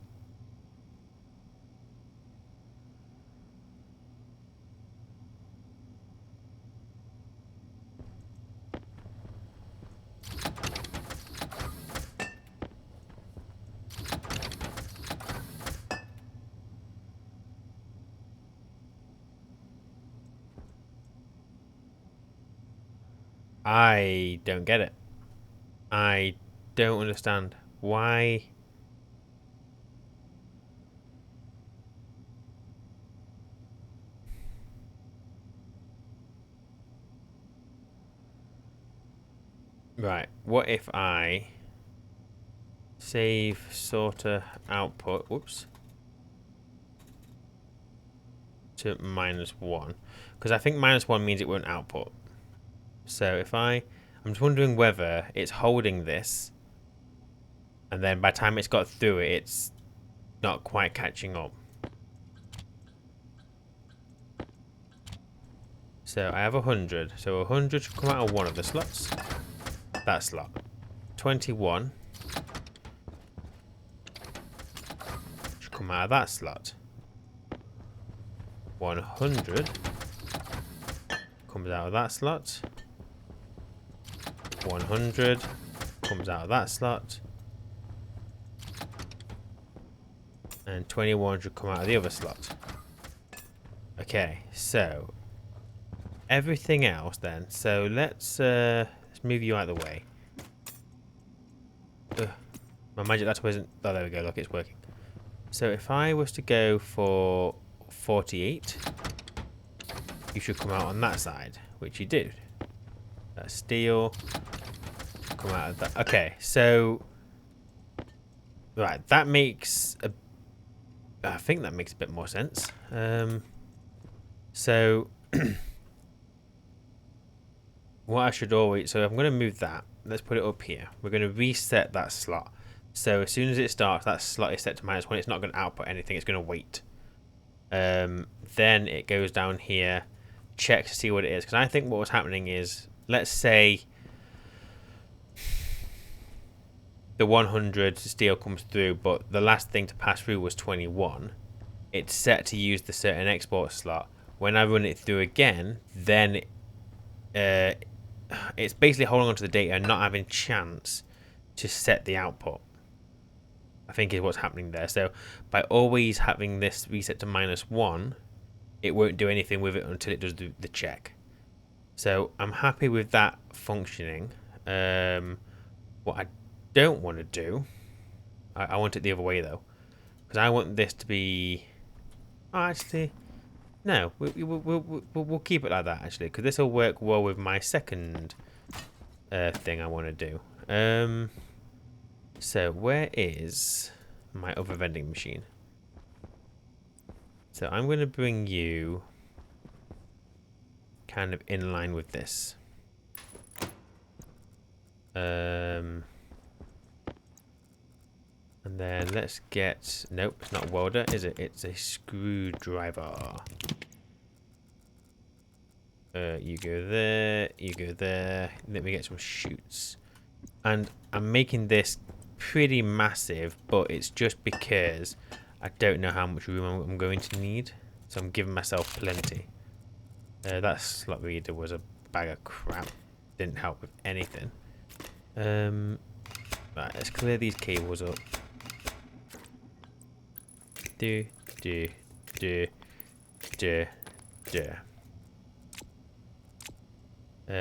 S1: I don't get it. I don't understand why. Right, what if I save sorter output, whoops, to -1? Because I think -1 means it won't output. So if I'm just wondering whether it's holding this, and then by the time it's got through it, it's not quite catching up. So I have 100. So 100 should come out of one of the slots. That slot. 21 should come out of that slot. 100 comes out of that slot. 100 comes out of that slot. And 21 should come out of the other slot. Okay, so everything else then. So let's move you out of the way. Ugh, my magic laptop isn't... Oh, there we go. Look, it's working. So if I was to go for 48, you should come out on that side, which you did. That's steel. Come out of that. Okay, so... Right, that makes a... I think that makes a bit more sense. So... what I should always... So I'm going to move that. Let's put it up here. We're going to reset that slot. So as soon as it starts, that slot is set to -1. It's not going to output anything. It's going to wait. Then it goes down here. Check to see what it is. Because I think what was happening is... Let's say... the 100 steel comes through, but the last thing to pass through was 21. It's set to use the certain export slot. When I run it through again, then it's basically holding onto the data and not having chance to set the output, I think is what's happening there. So by always having this reset to -1, it won't do anything with it until it does the check. So I'm happy with that functioning. What I don't want to do, I want it the other way though, because I want this to be... Oh, actually, no, we'll keep it like that actually, because this will work well with my second thing I want to do. So where is my other vending machine? So I'm going to bring you kind of in line with this. And then let's get... Nope, it's not a welder, is it? It's a screwdriver. You go there, you go there. Let me get some chutes. And I'm making this pretty massive, but it's just because I don't know how much room I'm going to need. So I'm giving myself plenty. That slot reader was a bag of crap. Didn't help with anything. Right, let's clear these cables up. Do.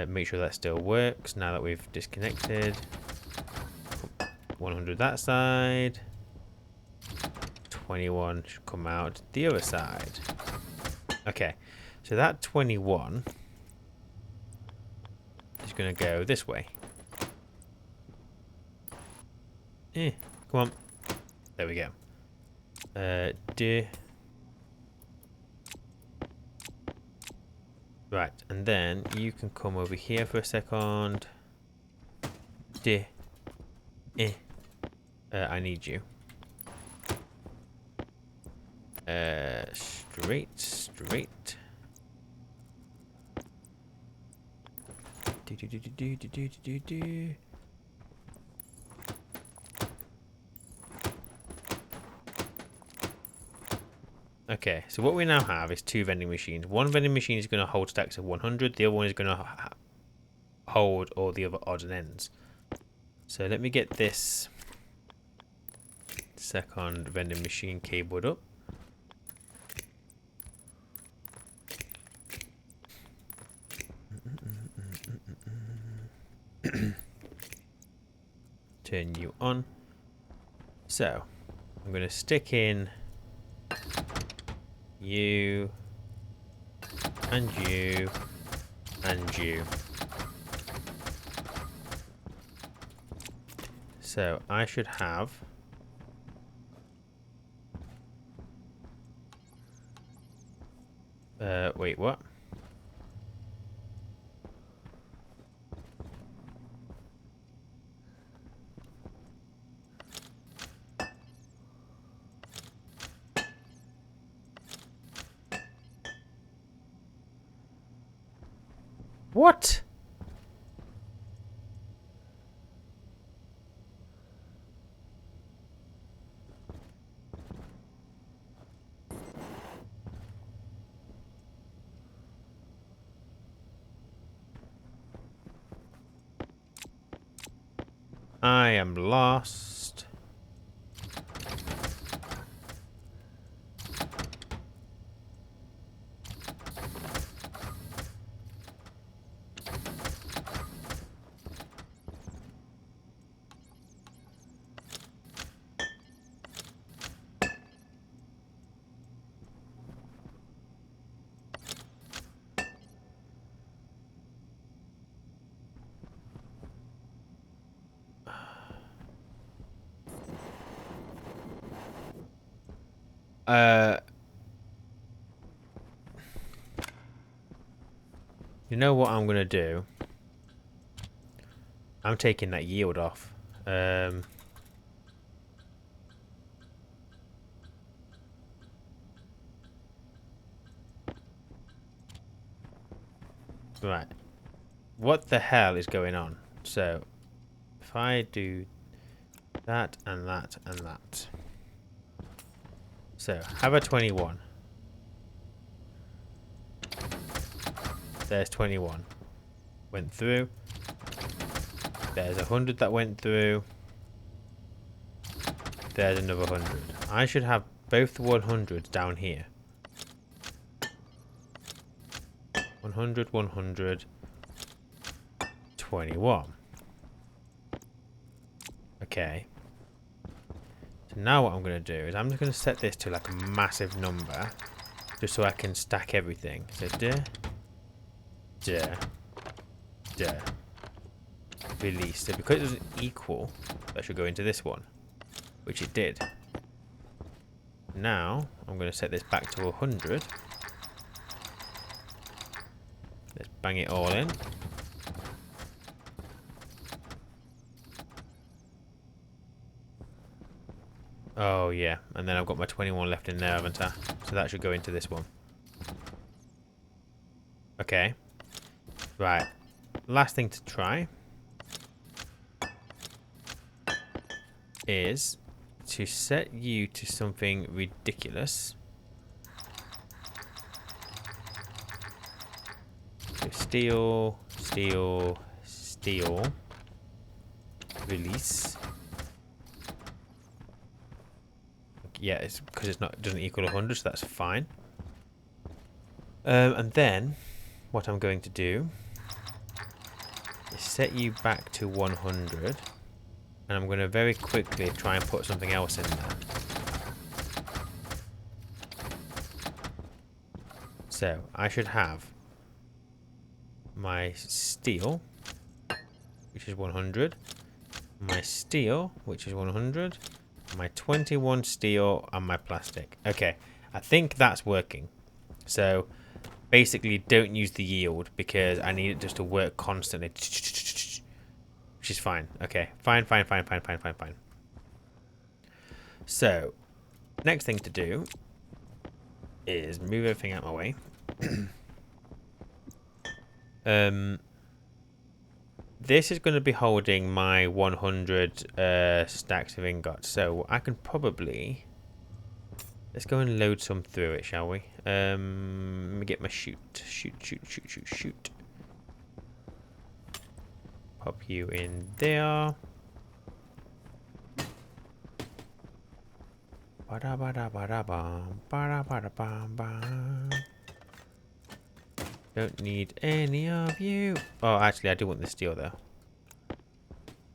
S1: Make sure that still works now that we've disconnected. 100 that side. 21 should come out the other side. Okay, so that 21 is going to go this way. Come on. There we go. Right, and then you can come over here for a second. I need you. Straight. Do. Okay, so what we now have is two vending machines. One vending machine is going to hold stacks of 100. The other one is going to hold all the other odds and ends. So let me get this second vending machine cabled up. Turn you on. So I'm going to stick in you and you and you. So I should have wait, what? What? I am lost. You know what I'm gonna do? I'm taking that yield off. Right. What the hell is going on? So, if I do that and that and that. So, have a 21. There's 21. Went through. There's 100 that went through. There's another 100. I should have both the 100s down here. 100, 100, 21. Okay. So now what I'm going to do is I'm just going to set this to like a massive number. Just so I can stack everything. So release. So because it doesn't equal, that should go into this one. Which it did. Now, I'm going to set this back to 100. Let's bang it all in. Oh, yeah. And then I've got my 21 left in there, haven't I? So that should go into this one. Okay. Right. Last thing to try is to set you to something ridiculous. So steel, steel, steel. Release. Yeah, it's because it doesn't equal 100, so that's fine. And then what I'm going to do is set you back to 100, and I'm going to very quickly try and put something else in there. So I should have my steel, which is 100, my steel, which is 100, my 21 steel, and my plastic. Okay, I think that's working. So basically don't use the yield because I need it just to work constantly, which is fine. Okay, fine. So next thing to do is move everything out of my way. This is going to be holding my 100 stacks of ingots, so I can probably, let's go and load some through it, shall we? Let me get my shoot. Pop you in there. Don't need any of you. Oh, actually, I do want the steel though.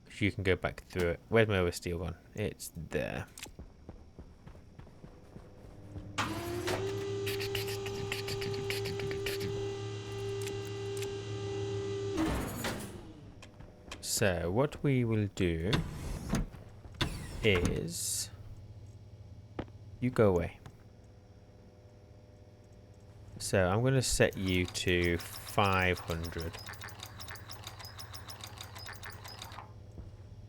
S1: Because you can go back through it. Where's my other steel gone? It's there. So, what we will do is you go away. So, I'm going to set you to 500.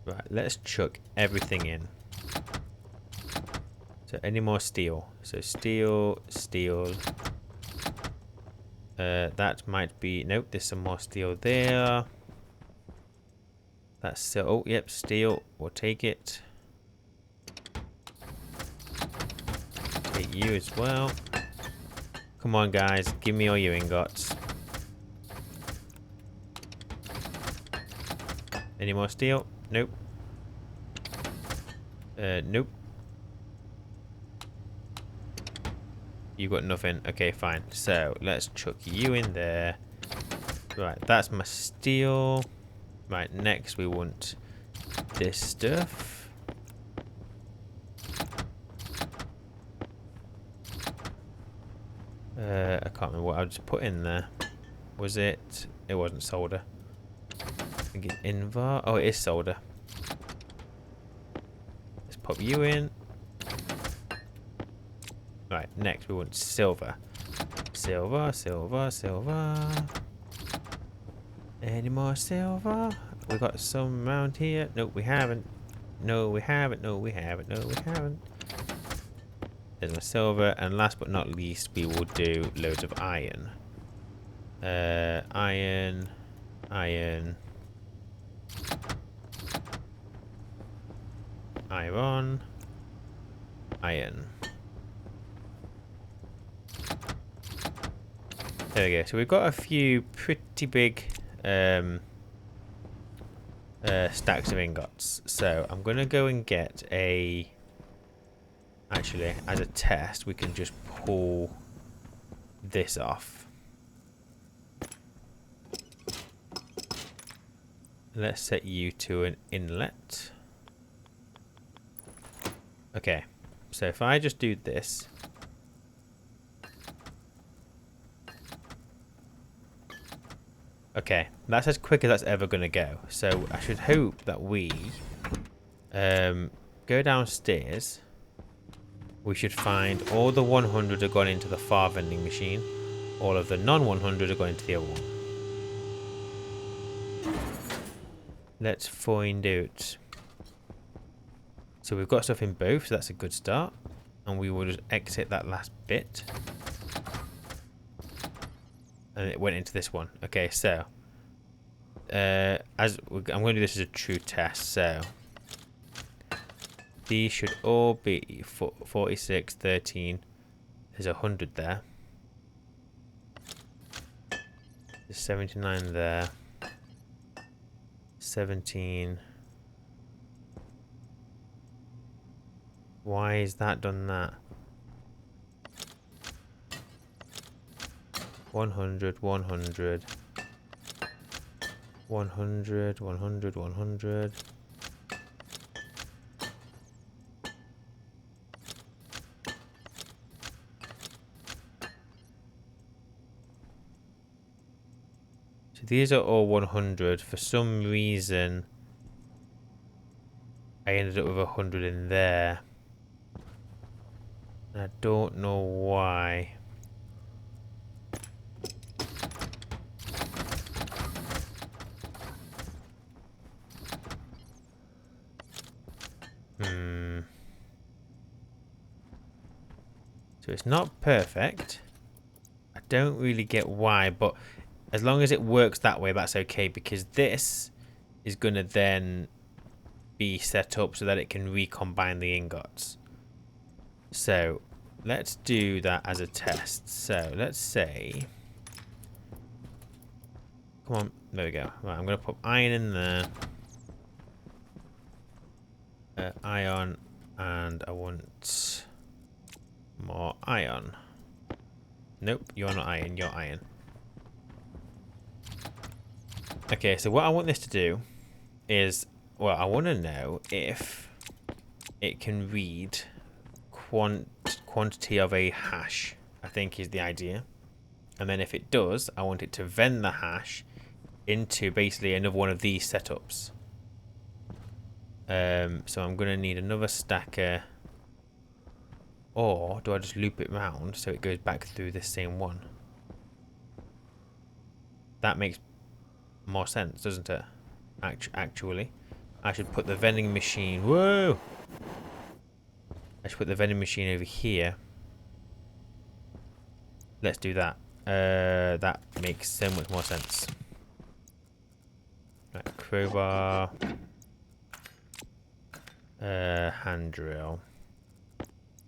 S1: Right, let's chuck everything in. So, any more steel? So, steel, steel. That might be... Nope, there's some more steel there. That's still... Oh, yep, steel. We'll take it. Take you as well. Come on, guys. Give me all your ingots. Any more steel? Nope. Nope. You got nothing. Okay, fine. So, let's chuck you in there. Right, that's my steel. Right, next we want this stuff. I can't remember what I just put in there. Was it? It wasn't solder. I think it's invar. Oh, it is solder. Let's pop you in. Right, next we want silver. Silver, silver, silver. Any more silver? We got some around here. Nope, we haven't. No, we haven't. No, we haven't. No, we haven't. There's my silver, and last but not least, we will do loads of iron. Iron, iron, iron, iron. There we go. So we've got a few pretty big stacks of ingots. So I'm going to go and get a... Actually, as a test, we can just pull this off. Let's set you to an inlet. Okay, so if I just do this. Okay, that's as quick as that's ever going to go. So I should hope that we go downstairs. We should find all the 100 are gone into the far vending machine. All of the non-100 are going into the other one. Let's find out. So we've got stuff in both, so that's a good start. And we will just exit that last bit. And it went into this one. Okay, so I'm going to do this as a true test. So these should all be 46, 13. There's 100 there. There's 79 there. 17. Why is that done that? 100, 100. 100, 100, 100. So these are all 100. For some reason, I ended up with 100 in there. I don't know why. So it's not perfect. I don't really get why, but as long as it works that way, that's okay, because this is going to then be set up so that it can recombine the ingots. So let's do that as a test. So let's say, come on, there we go. Right, I'm going to put iron in there. Iron, and I want more iron. Nope, you're not iron, you're iron. Okay, so what I want this to do is, well, I want to know if it can read quantity of a hash, I think is the idea. And then if it does, I want it to vend the hash into basically another one of these setups. So I'm going to need another stacker. Or do I just loop it round so it goes back through the same one? That makes more sense, doesn't it? Actually, I should put the vending machine. Whoa! I should put the vending machine over here. Let's do that. That makes so much more sense. Right, crowbar. Hand drill.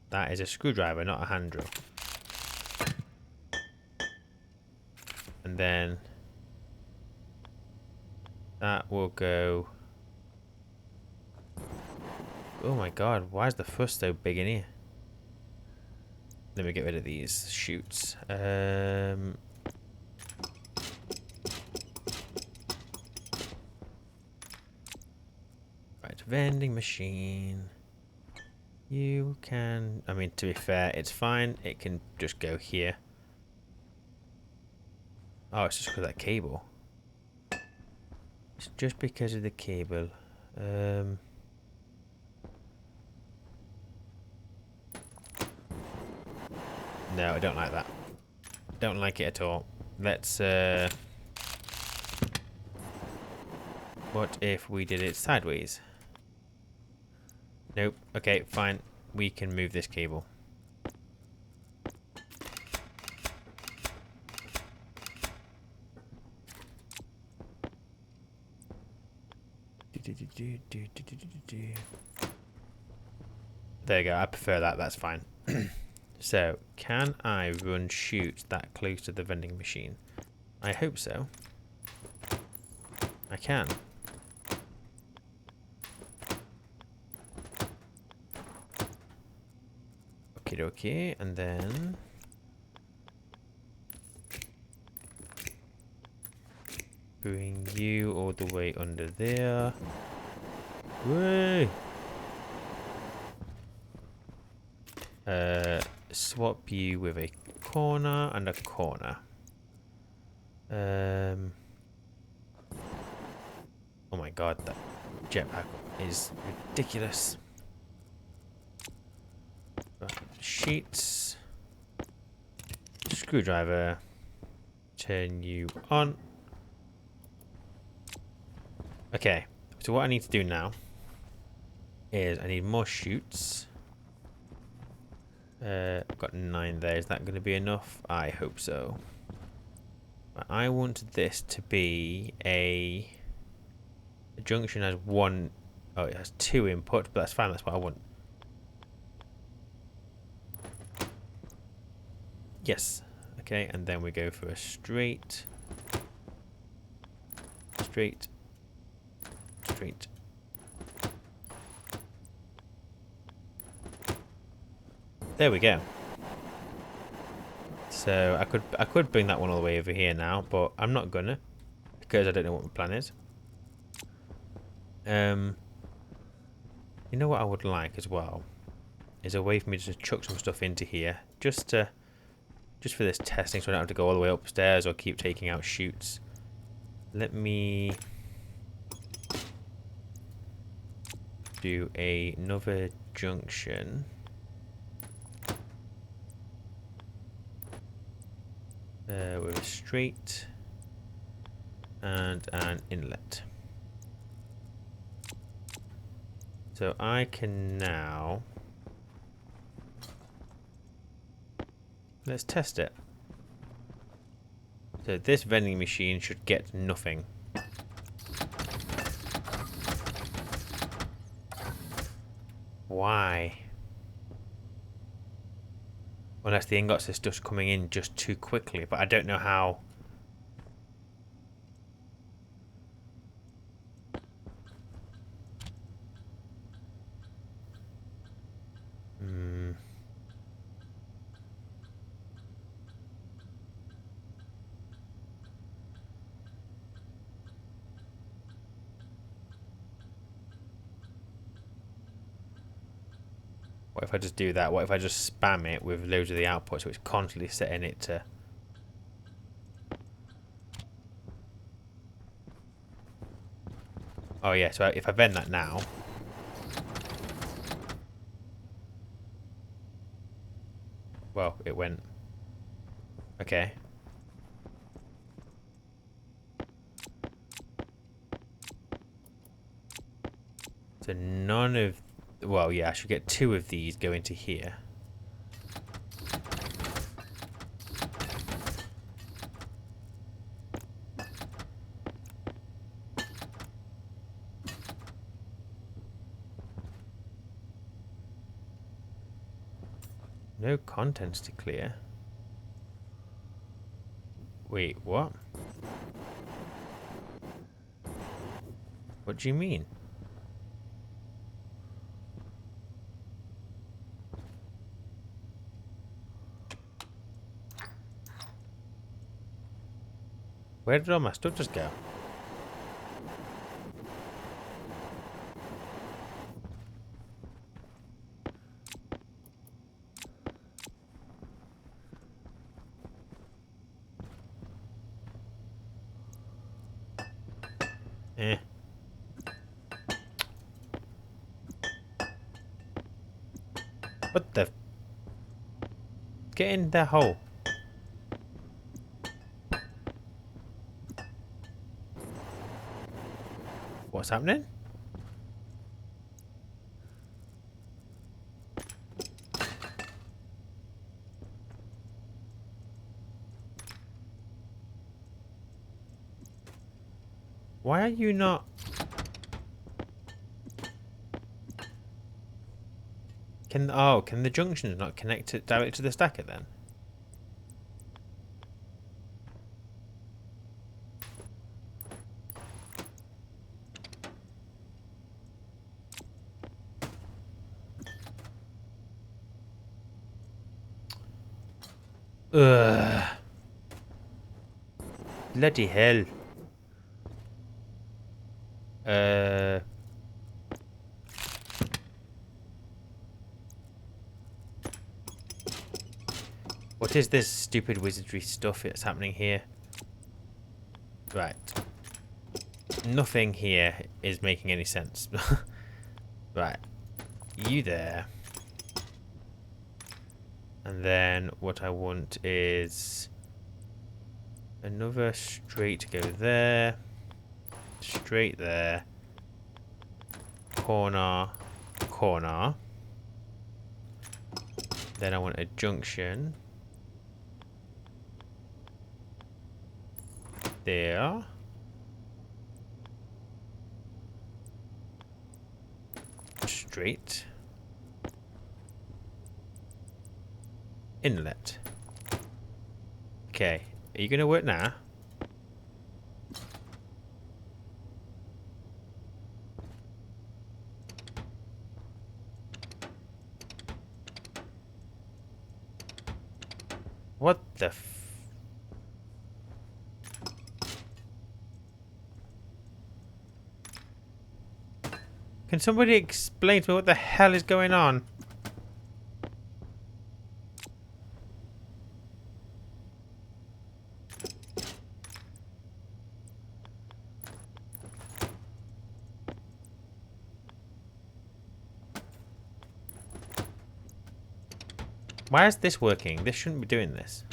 S1: That is a screwdriver, not a hand drill. And then that will go. Oh my god, why is the fuss so big in here? Let me get rid of these chutes. Right, vending machine. You can, I mean, to be fair, it's fine. It can just go here. Oh, it's just because of that cable. It's just because of the cable. No, I don't like that. Don't like it at all. Let's, what if we did it sideways? Nope. Okay, fine. We can move this cable. There you go. I prefer that. That's fine. So, can I run chutes that close to the vending machine? I hope so. I can. Okie dokie, and then bring you all the way under there. Whee! Swap you with a corner and a corner. Oh my god, that jetpack is ridiculous. Right, sheets. Screwdriver. Turn you on. Okay, so what I need to do now is I need more chutes. I've got 9 there. Is that going to be enough? I hope so. But I want this to be a... The junction has 1... Oh, it has 2 inputs, but that's fine. That's what I want. Yes. Okay, and then we go for a straight. Straight. Straight. There we go. So I could bring that one all the way over here now, but I'm not gonna because I don't know what my plan is. You know what I would like as well is a way for me to just chuck some stuff into here, just for this testing, so I don't have to go all the way upstairs or keep taking out chutes. Let me do another junction. With a straight and an inlet. So I can now... Let's test it. So this vending machine should get nothing. Why? Unless the ingots is just coming in just too quickly, but I don't know how. What if I just do that? What if I just spam it with loads of the output so it's constantly setting it to... Oh yeah, so if I vend that now... Well, it went... Okay. So none of... Well, yeah, I should get 2 of these go into here. No contents to clear. Wait, what? What do you mean? Where did all my stuff just go? Eh. What the... Get in the hole. What's happening? Why are you not... Can the junctions not connect it directly to the stacker then? Ugh. Bloody hell. What is this stupid wizardry stuff that's happening here? Right. Nothing here is making any sense. Right. You there. And then what I want is another straight to go there. Straight there. Corner. corner. Then I want a junction. There. Straight. Inlet. Okay. Are you going to work now? What the Can somebody explain to me what the hell is going on? Why is this working? This shouldn't be doing this.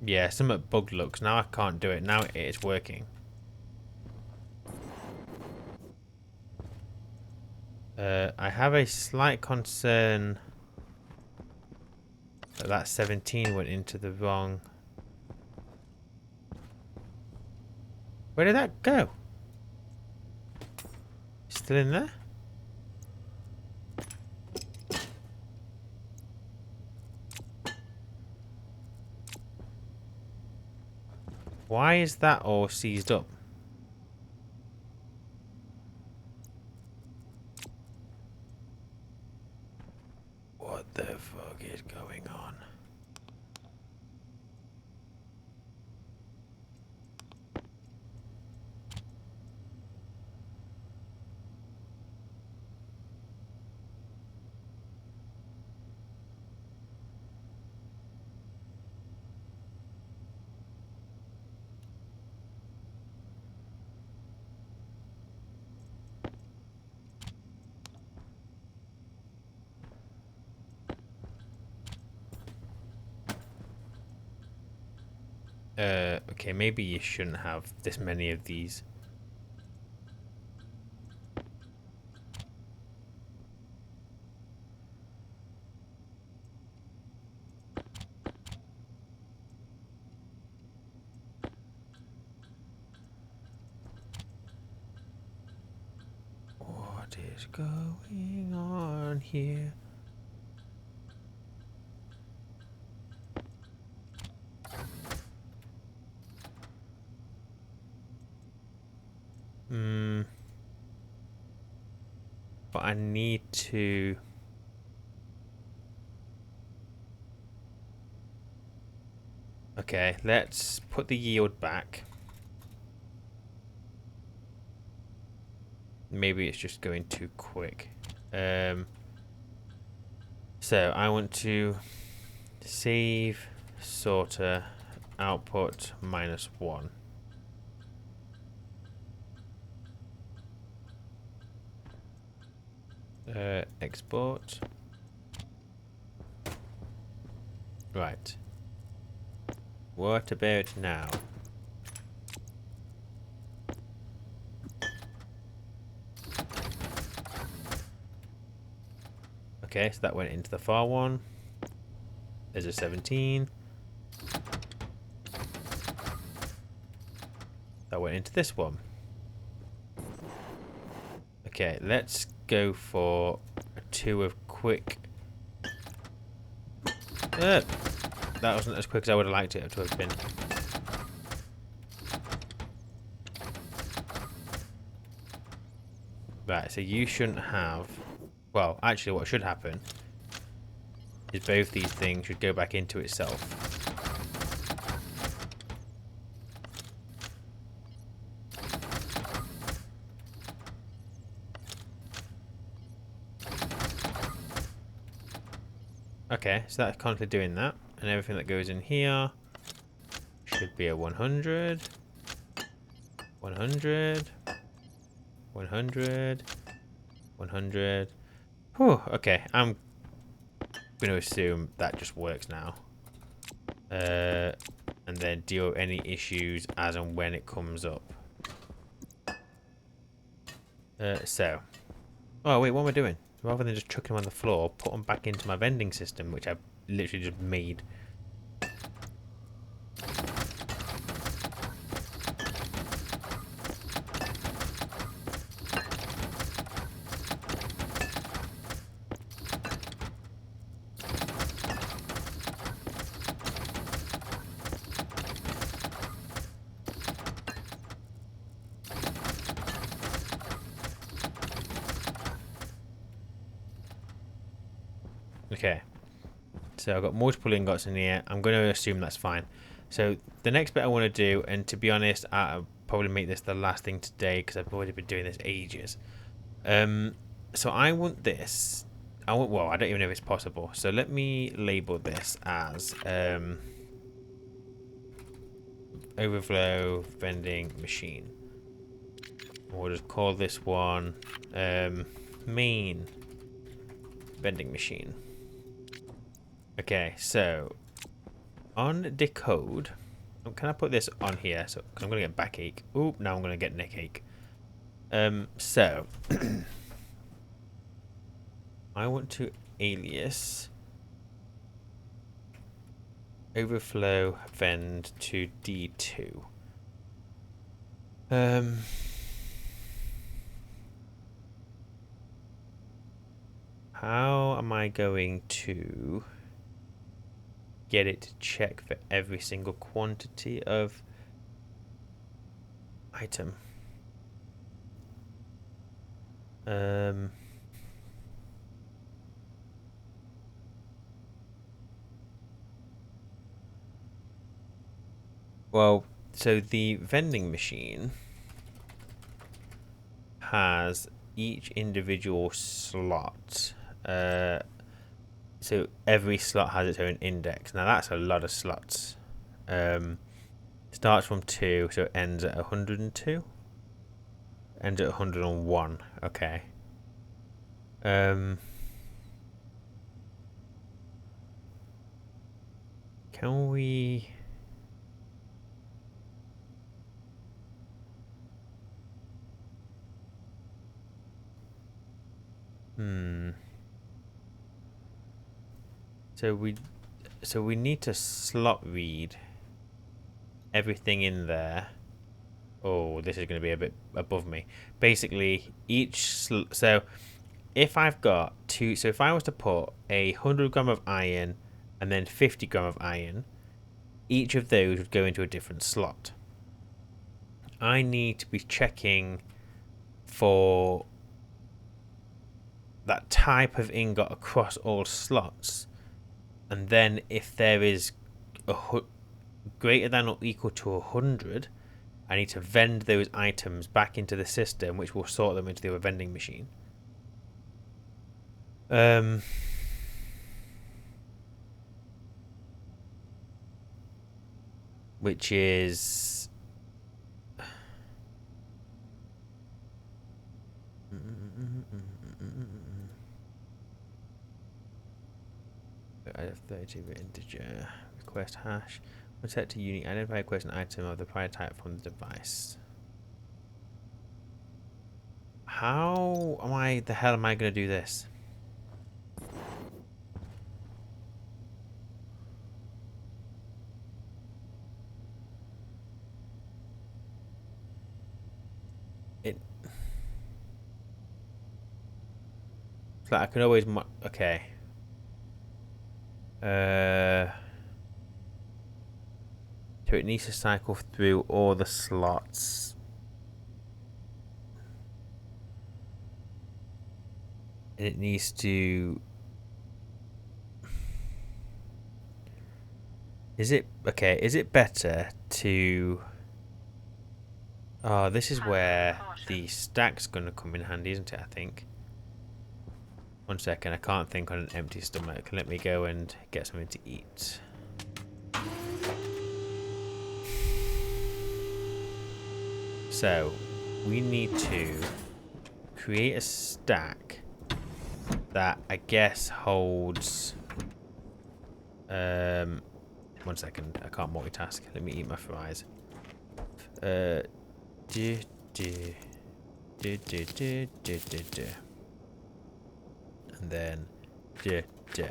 S1: Yeah, some bugged looks. Now I can't do it. Now it is working. I have a slight concern that 17 went into the wrong... Where did that go? Still in there? Why is that all seized up? What the fuck is going on? Okay, maybe you shouldn't have this many of these. What is going on here? But I need to... Okay, let's put the yield back. Maybe it's just going too quick. So I want to save sorter output -1. Export. Right. What about now? Okay, so that went into the far one. There's a 17. That went into this one. Okay, let's go for a 2 of quick. That wasn't as quick as I would have liked it to have been. Right, so you shouldn't have... Well, actually what should happen is both these things should go back into itself. Okay, so that's currently doing that. And everything that goes in here Should be a 100. 100. 100. 100. Whew, okay, I'm going to assume that just works now. And then deal with any issues as and when it comes up. So. Oh, wait, what am I doing? Rather than just chucking them on the floor, put them back into my vending system, which I've literally just made. Okay, so I've got multiple ingots in here. I'm going to assume that's fine. So the next bit I want to do, and to be honest, I'll probably make this the last thing today because I've already been doing this ages. So I want this. Well, I don't even know if it's possible. So let me label this as overflow vending machine. We'll just call this one main vending machine. Okay, so on decode, can I put this on here? So, cause I'm gonna get backache. Oop, now I'm gonna get neckache. So I want to alias overflow vend to D2. How am I going to get it to check for every single quantity of item? Well, so the vending machine has each individual slot. So every slot has its own index. Now that's a lot of slots. Starts from 2, so it ends at 102. Ends at 101. Okay. Can we... So we need to slot read everything in there. Oh, this is going to be a bit above me. Basically, so if I've got two, so if I was to put 100 gram of iron and then 50 gram of iron, each of those would go into a different slot. I need to be checking for that type of ingot across all slots, and then if there is greater than or equal to 100, I need to vend those items back into the system, which will sort them into the other vending machine. Which is I have 32-bit integer request hash. When set to unique, identify request an item of the prior type from the device. How the hell am I going to do this? It's like I can always okay. So it needs to cycle through all the slots. And it needs to... Is it better to... Oh, this is where the stack's going to come in handy, isn't it, I think? 1 second, I can't think on an empty stomach. Let me go and get something to eat. So we need to create a stack that I guess holds. 1 second, I can't multitask. Let me eat my fries. Do, do, do, do, do, do, do. And then do, do.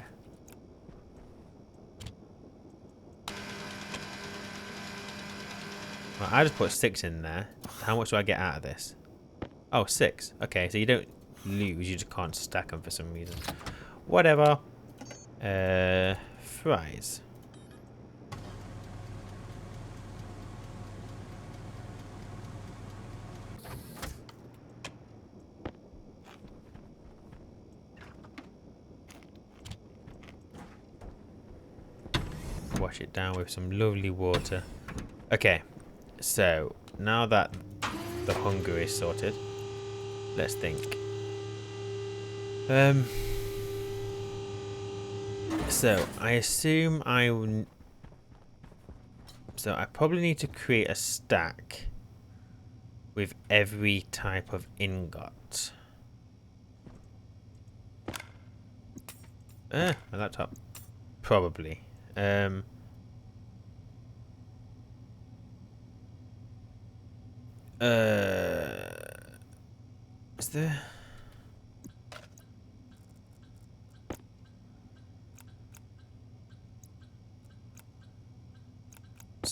S1: Well, I just put 6 in there. How much do I get out of this? Oh, 6. Okay, so you don't lose, you just can't stack them for some reason. Whatever. Fries. Wash it down with some lovely water. Okay, so now that the hunger is sorted, let's think. So I assume so I probably need to create a stack with every type of ingot. My laptop. Probably. Is there?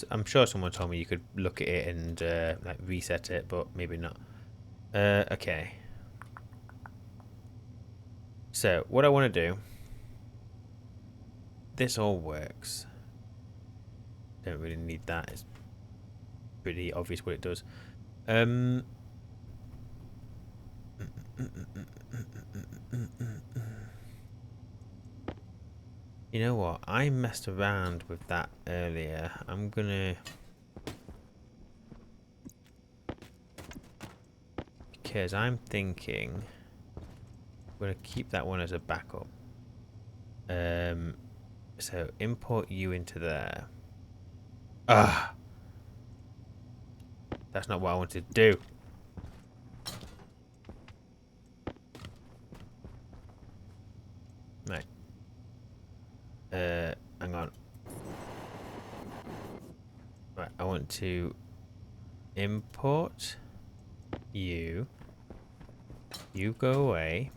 S1: I'm sure someone told me you could look at it and like reset it, but maybe not. Okay. So what I want to do. This all works. Don't really need that. It's pretty obvious what it does. You know what? I messed around with that earlier. I'm gonna... Because I'm thinking... I'm gonna keep that one as a backup. So import you into there. Ah! That's not what I wanted to do. Right. Hang on. Right, I want to import you. You go away.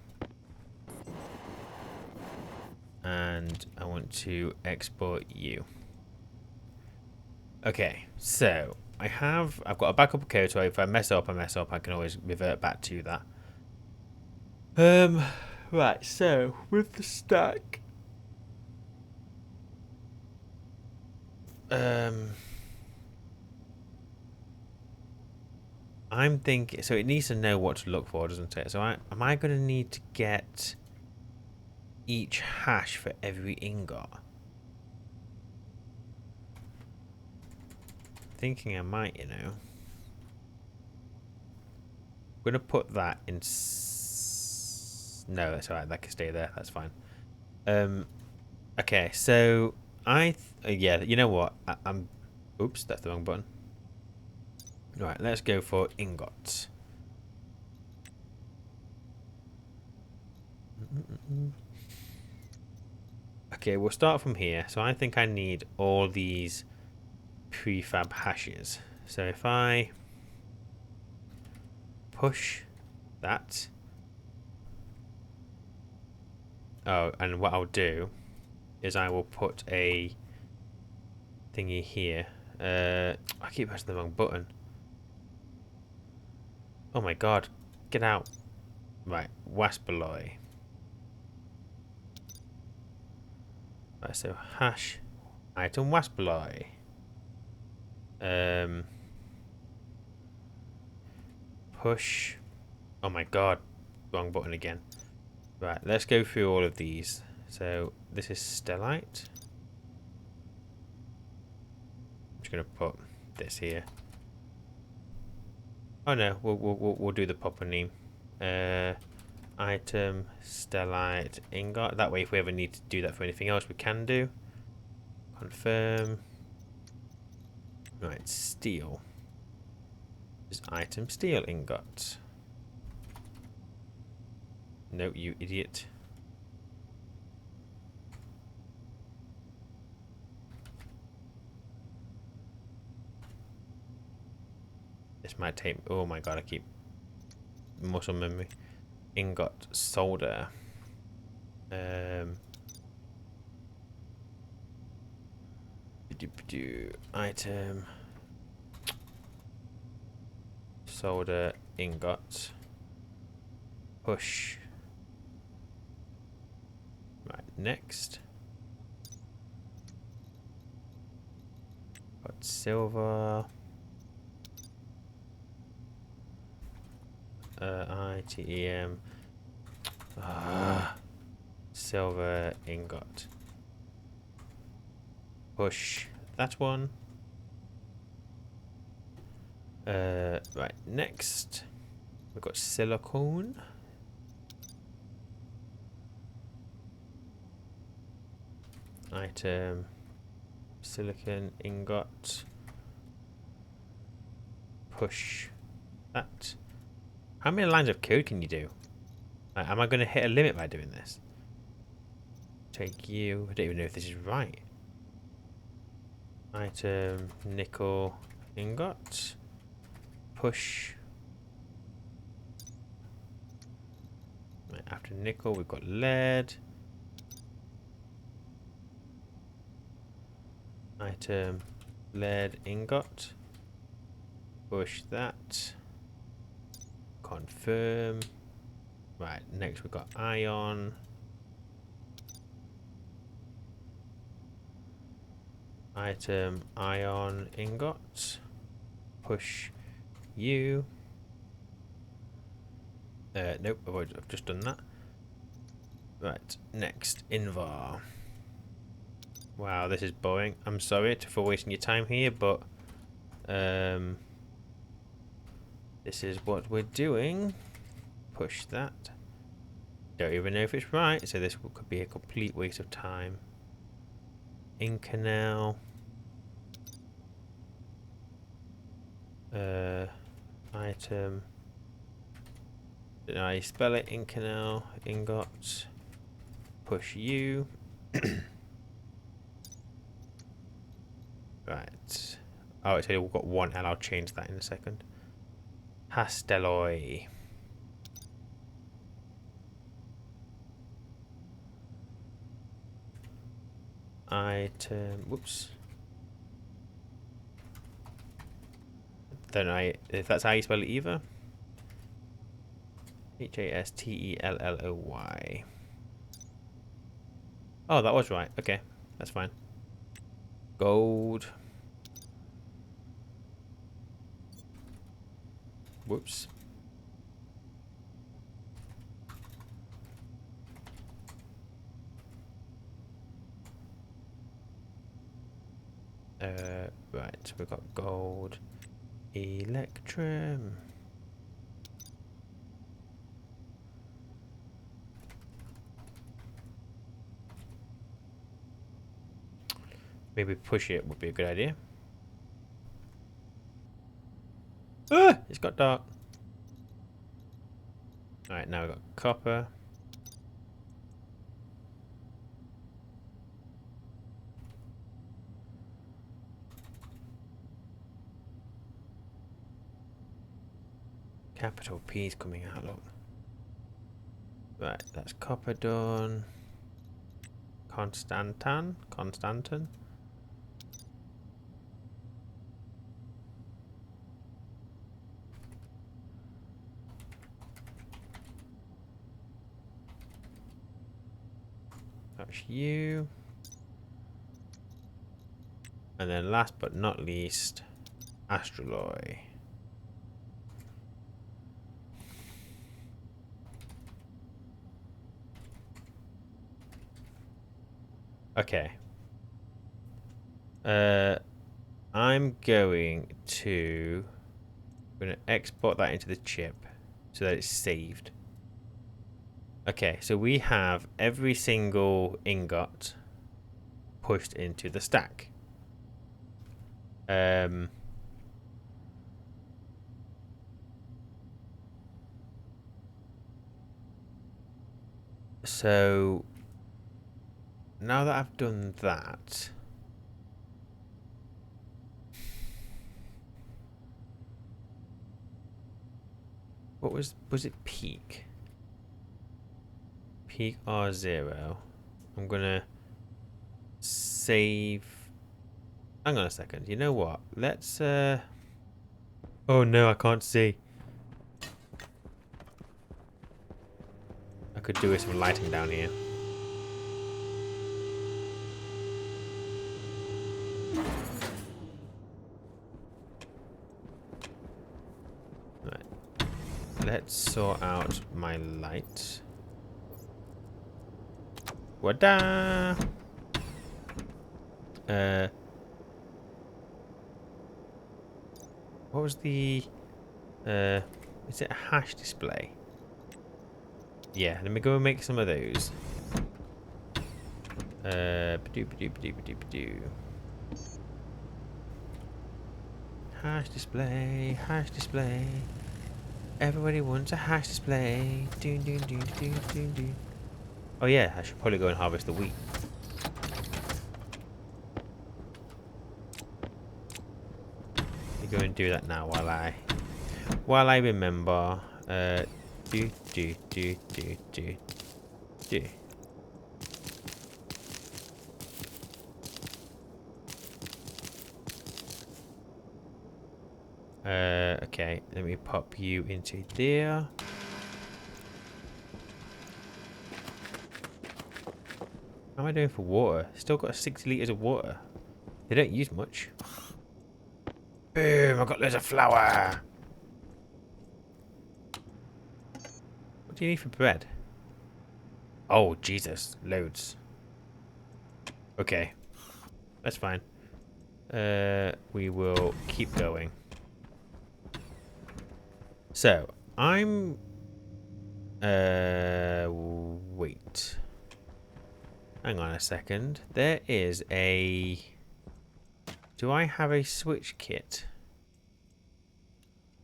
S1: And I want to export you. Okay, so I've got a backup code, so if I mess up, I can always revert back to that. Right, so with the stack, I'm thinking, so it needs to know what to look for, doesn't it? So am I going to need to get each hash for every ingot? Thinking I might, you know. I'm going to put that in... No, that's alright, that can stay there, that's fine. Okay, so yeah, you know what? I'm... Oops, that's the wrong button. Right, let's go for ingots. Okay, we'll start from here. So I think I need all these prefab hashes. So if I push that. Oh, and what I'll do is I will put a thingy here. I keep pressing the wrong button. Oh my god. Get out. Right, Waspaloy. Right, so hash item Waspaloy. Push. Oh my god. Wrong button again. Right, let's go through all of these. So this is stellite. I'm just gonna put this here. Oh no, we'll do the proper name. Item stellite ingot. That way, if we ever need to do that for anything else, we can do. Confirm. Right, steel. Use item steel ingot. No, you idiot. This might take... Oh my god, I keep... Muscle memory. Ingot solder. Item solder ingot. Push. Right, next. Got silver. ITEM. Silver ingot. Push that one. Right, next we've got silicone. Item silicon ingot. Push that. How many lines of code can you do? Like, am I going to hit a limit by doing this? Take you. I don't even know if this is right. Item nickel ingot. Push. Right, after nickel, we've got lead. Item lead ingot. Push that. Confirm. Right, next we've got ion. Item ion ingot. Push you. Nope, I've just done that. Right, next invar. Wow, this is boring. I'm sorry for wasting your time here, but this is what we're doing. Push that. Don't even know if it's right, so this could be a complete waste of time. Incanal. Item. Did I spell it? Incanal ingot. Push you. Right. Oh, it's only got one L. I'll change that in a second. Hastelloy. Item. Whoops. Don't know if that's how you spell it either. Hastelloy. Oh, that was right. Okay, that's fine. Gold. Whoops. Right, we've got gold. Electrum. Maybe push it would be a good idea. Ah! It's got dark. Alright, now we've got copper. Capital P's coming out, look. Right, that's copper done. Constantan. That's you. And then last but not least, Astroloy. Okay. I'm going to export that into the chip so that it's saved. Okay, so we have every single ingot pushed into the stack. So now that I've done that, what was it peak? Peak R0. I'm gonna save. Hang on a second. You know what? Let's oh no, I can't see. I could do with some lighting down here. Right. Let's sort out my light. Wada! What was the is it a hash display? Yeah, let me go and make some of those. Ba-doo. Hash display, hash display. Everybody wants a hash display. Doon, doon, doon, doon, doon, doon. Oh yeah, I should probably go and harvest the wheat. Let me go and do that now while I remember. Do. Okay, let me pop you into there. How am I doing for water? Still got 60 litres of water. They don't use much. Boom, I got loads of flour. What do you need for bread? Oh, Jesus, loads. Okay, that's fine. We will keep going. So, I'm... wait. Hang on a second. There is a... Do I have a switch kit?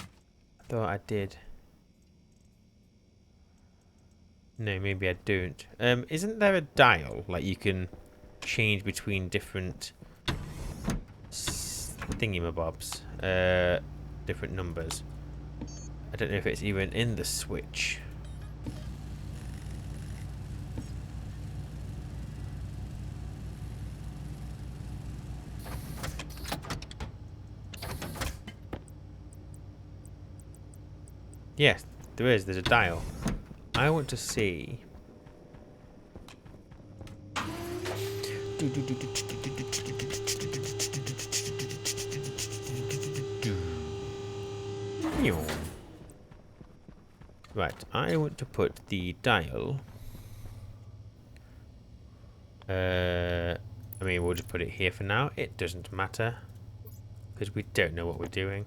S1: I thought I did. No, maybe I don't. Isn't there a dial? Like, you can change between different... thingamabobs. Different numbers. I don't know if it's even in the switch. Yes, there is. There's a dial. I want to see. Right, I want to put the dial. I mean, we'll just put it here for now. It doesn't matter because we don't know what we're doing.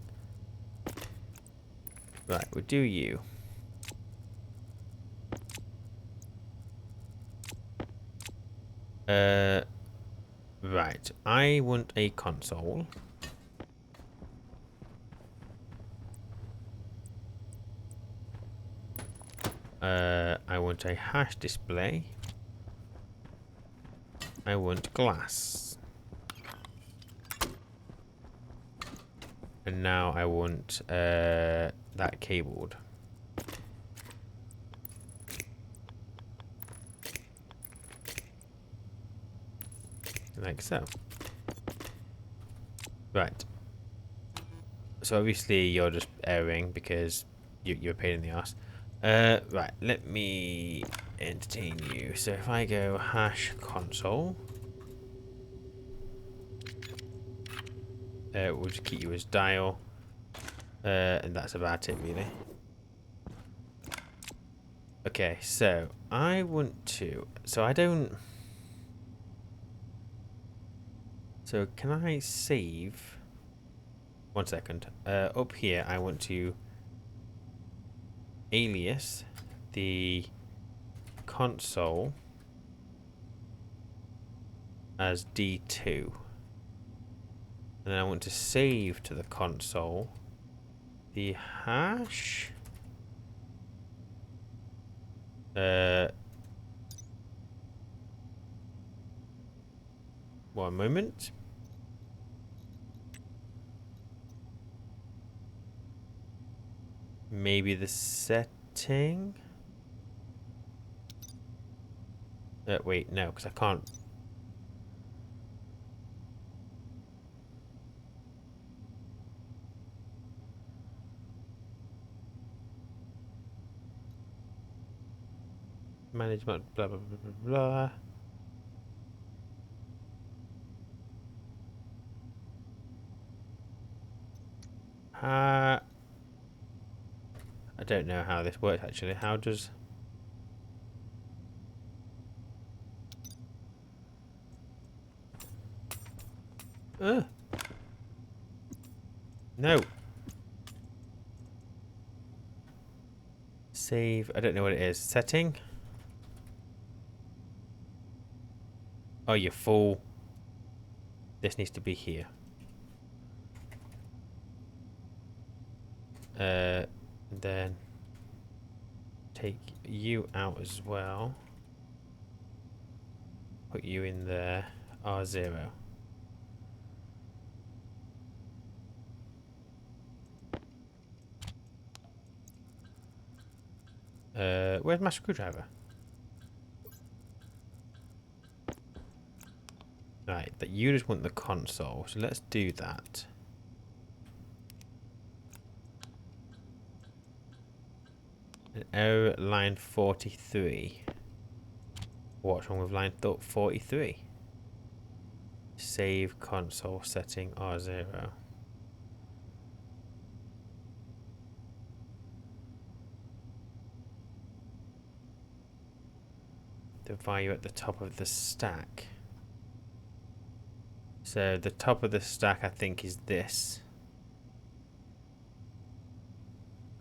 S1: Right, we'll do you. Right, I want a console. I want a hash display. I want glass. And now I want that keyboard. Like so. Right. So obviously you're just erroring because you're a pain in the ass. Right, let me entertain you. So if I go hash console, we'll just keep you as dial, and that's about it really. Okay, so I want to. So I don't. So can I save? 1 second. Up here, I want to alias the console as D2. And then I want to save to the console the hash One moment. Maybe the setting? Wait, no, because I can't. Management, blah, blah, blah, blah, blah. I don't know how this works actually. How does... No. Save. I don't know what it is. Setting. Oh, you're full. This needs to be here. Then take you out as well. Put you in there. R0. Where's my screwdriver? Right, that you just want the console, so let's do that. Error line 43. What's wrong with line 43? Save console setting R0. The value at the top of the stack. So the top of the stack I think is this.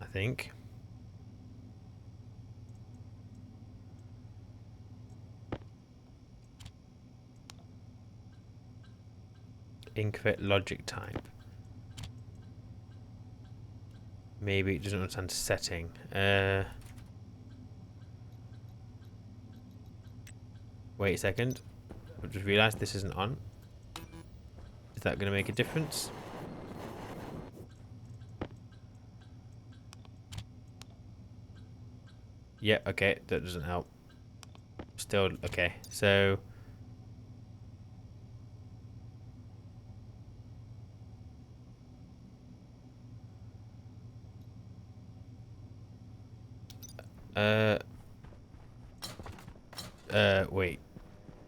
S1: I think. Incorrect logic type. Maybe it doesn't understand setting. Wait a second. I've just realised this isn't on. Is that going to make a difference? Yeah, okay, that doesn't help. Still, okay, so... wait.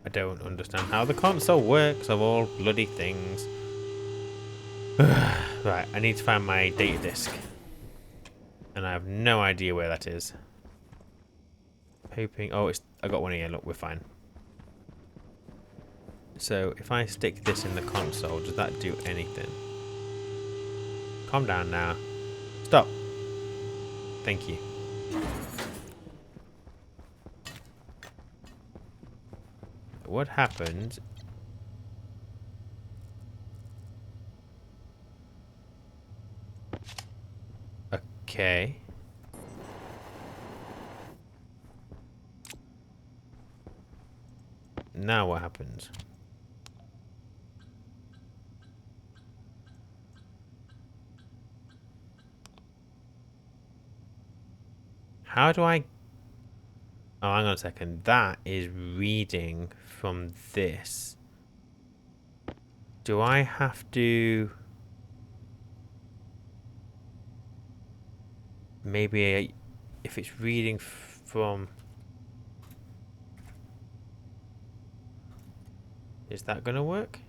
S1: I don't understand how the console works of all bloody things. Right, I need to find my data disk. And I have no idea where that is. Hoping... Oh, I got one here. Look, we're fine. So, if I stick this in the console, does that do anything? Calm down now. Stop. Thank you. What happened... Okay. Now what happens? How do I... Oh, hang on a second. That is reading from this. Do I have to... Maybe if it's reading from... Is that going to work?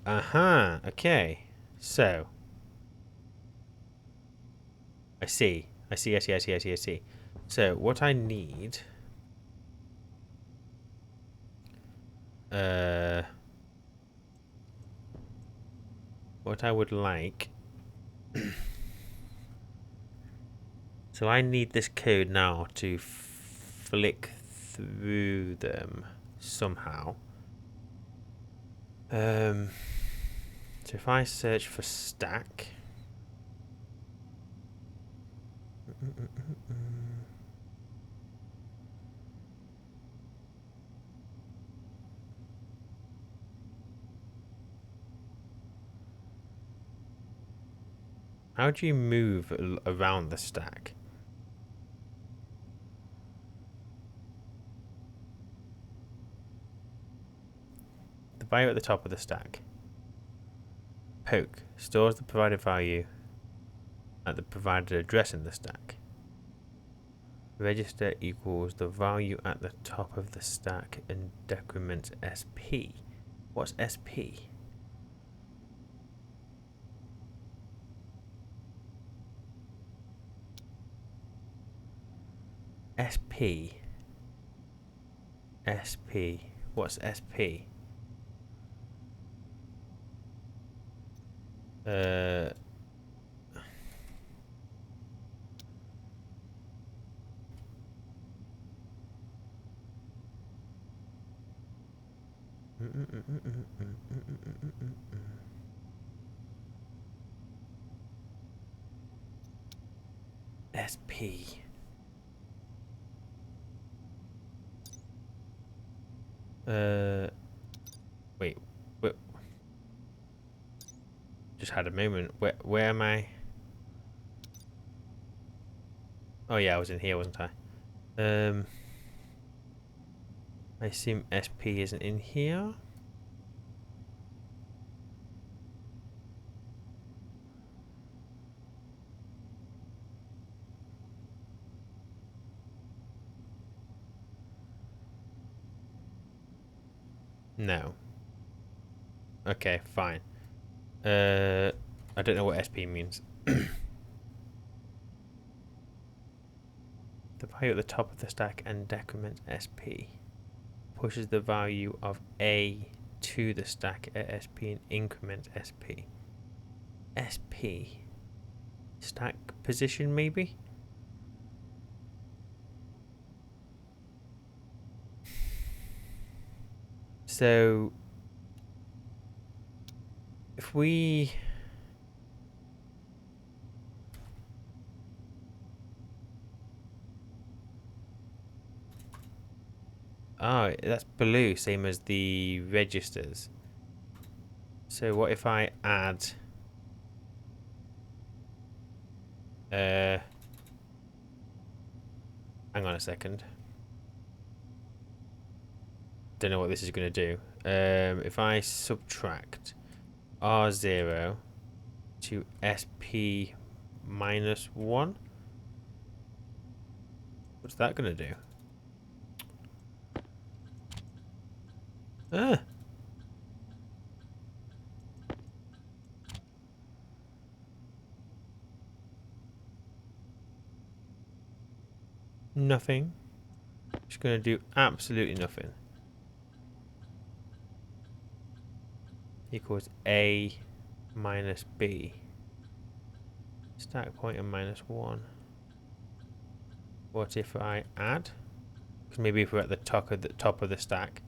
S1: Okay. So. I see. I see. So, what I need... what I would like... So I need this code now to flick through them somehow. So if I search for stack... How do you move around the stack? The value at the top of the stack. Poke. Stores the provided value at the provided address in the stack. Register equals the value at the top of the stack and decrements SP. What's SP? SP. SP. What's SP? SP. Wait. Just had a moment. Where am I? Oh yeah, I was in here, wasn't I? I assume SP isn't in here. No. Okay, fine. I don't know what SP means. The value at the top of the stack and decrements SP. Pushes the value of A to the stack at SP and increments SP. SP. Stack position, maybe? So, if we... Oh, that's blue, same as the registers. So what if I add... hang on a second. Don't know what this is going to do. If I subtract R0 to SP minus 1, what's that going to do? Ah! Nothing. Just going to do absolutely nothing. Equals A minus B. Stack pointer minus 1. What if I add? Because maybe if we're at the top of the stack.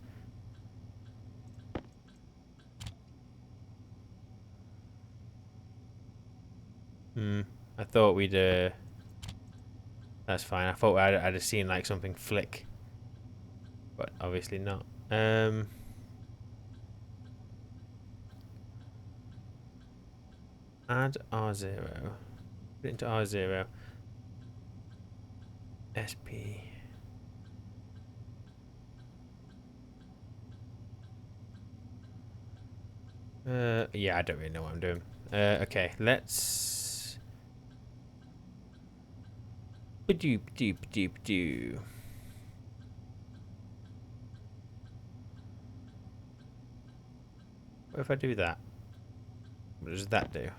S1: I thought we'd that's fine. I thought I'd have seen like something flick, but obviously not. Add R0. Put it into R0. SP. Yeah, I don't really know what I'm doing. Okay, let's. Ba-doop-doop-doop-doo. What if I do that? What does that do?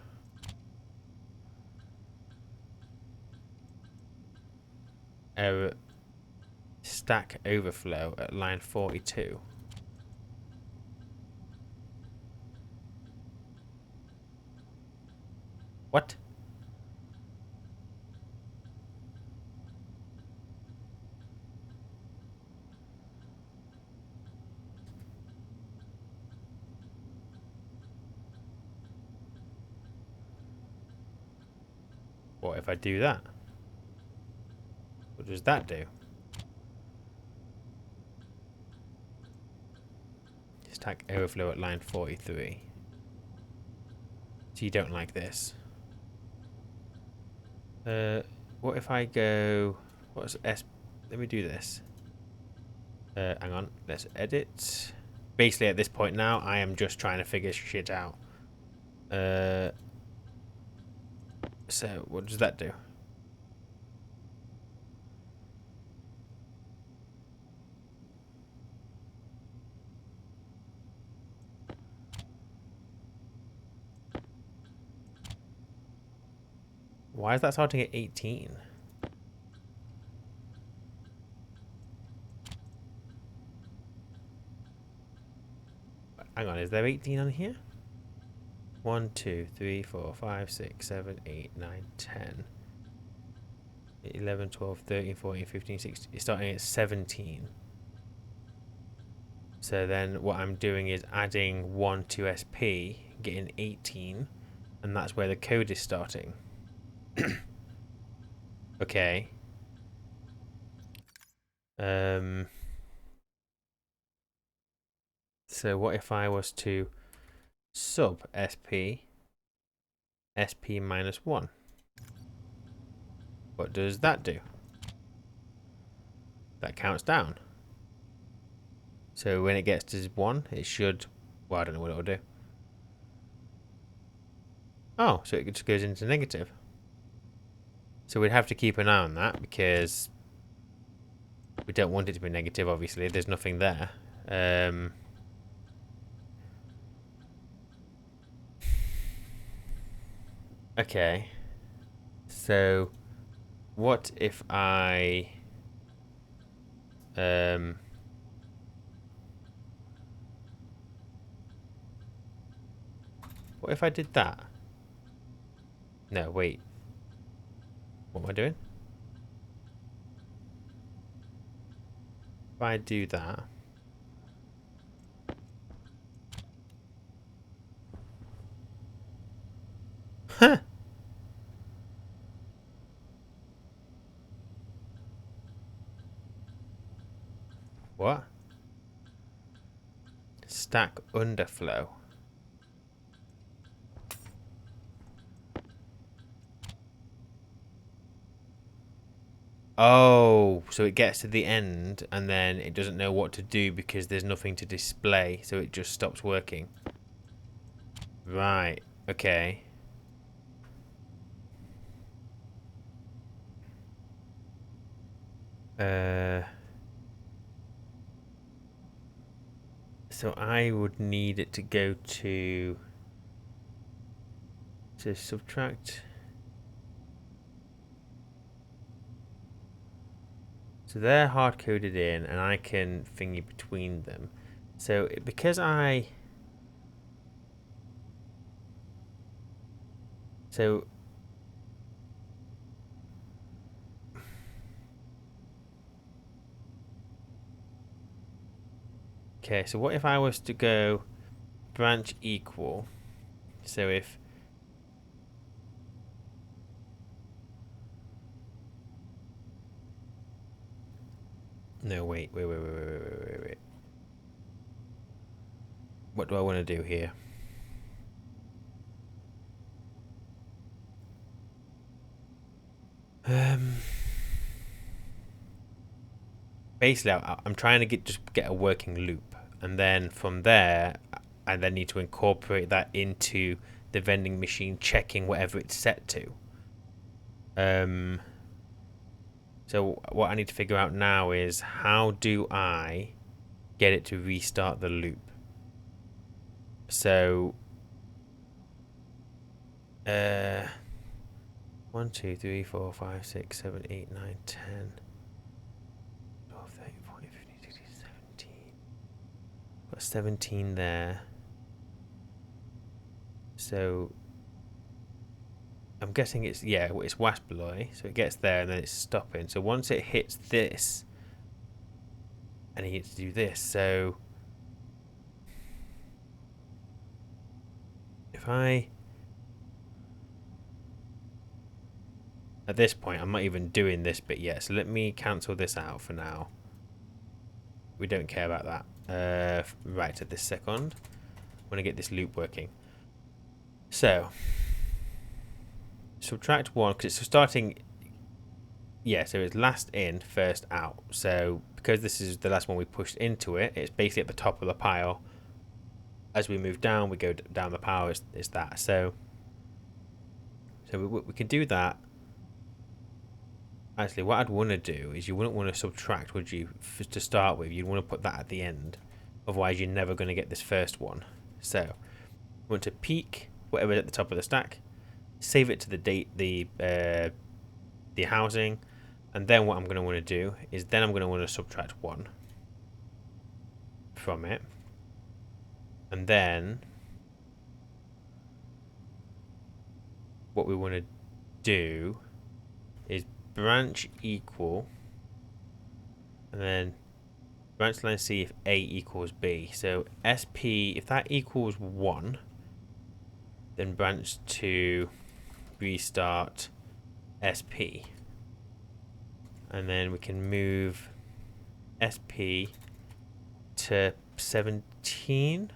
S1: Error. Stack overflow at line 42. What? What if I do that? What does that do? Stack overflow at line 43. So you don't like this? What if I go... What's S... Let me do this. Hang on. Let's edit. Basically, at this point now, I am just trying to figure shit out. So, what does that do? Why is that starting at 18? Hang on, is there 18 on here? 1, 2, 3, 4, 5, 6, 7, 8, 9, 10, 11, 12, 13, 14, 15, 16. It's starting at 17. So then what I'm doing is adding 1 to SP, getting 18, and that's where the code is starting. Okay. So what if I was to sub SP minus 1? What does that do? That counts down. So when it gets to 1, it should... Well, I don't know what it'll do. Oh, so it just goes into negative. So we'd have to keep an eye on that because we don't want it to be negative, obviously. There's nothing there. Okay. So what if I... What if I did that? No, wait. What am I doing? If I do that... Huh! What? Stack underflow. Oh, so it gets to the end and then it doesn't know what to do because there's nothing to display, so it just stops working. Right, okay. So I would need it to go to subtract. So they're hard coded in, and I can thingy between them. So because I... So... Okay, so what if I was to go branch equal? So if... No, wait. What do I want to do here? Basically, I'm trying to just get a working loop, and then from there, I then need to incorporate that into the vending machine, checking whatever it's set to. So what I need to figure out now is how do I get it to restart the loop? So, 1, 2, 3, 4, 5, 6, 7, 8, 9, 10, 12, 13, 14, 15, 16, 17. Got 17 there. So, I'm guessing it's, yeah, it's Waspaloy. So it gets there and then it's stopping. So once it hits this, and it needs to do this. So, if I... At this point, I'm not even doing this bit yet. So let me cancel this out for now. We don't care about that. Right at this second. I want to get this loop working. So subtract 1 because it's starting. Yeah, so it's last in, first out. So because this is the last one we pushed into it, it's basically at the top of the pile. As we move down, we go down the pile. It's that. So we can do that. Actually, what I'd want to do is you wouldn't want to subtract, would you, to start with? You'd want to put that at the end. Otherwise, you're never going to get this first one. So you want to peek whatever's at the top of the stack, save it to the date, the housing, and then what I'm going to want to do is then I'm going to want to subtract 1 from it, and then what we want to do is branch equal, and then branch line C if A equals B. So SP, if that equals 1, then branch to restart SP. And then we can move SP to 17.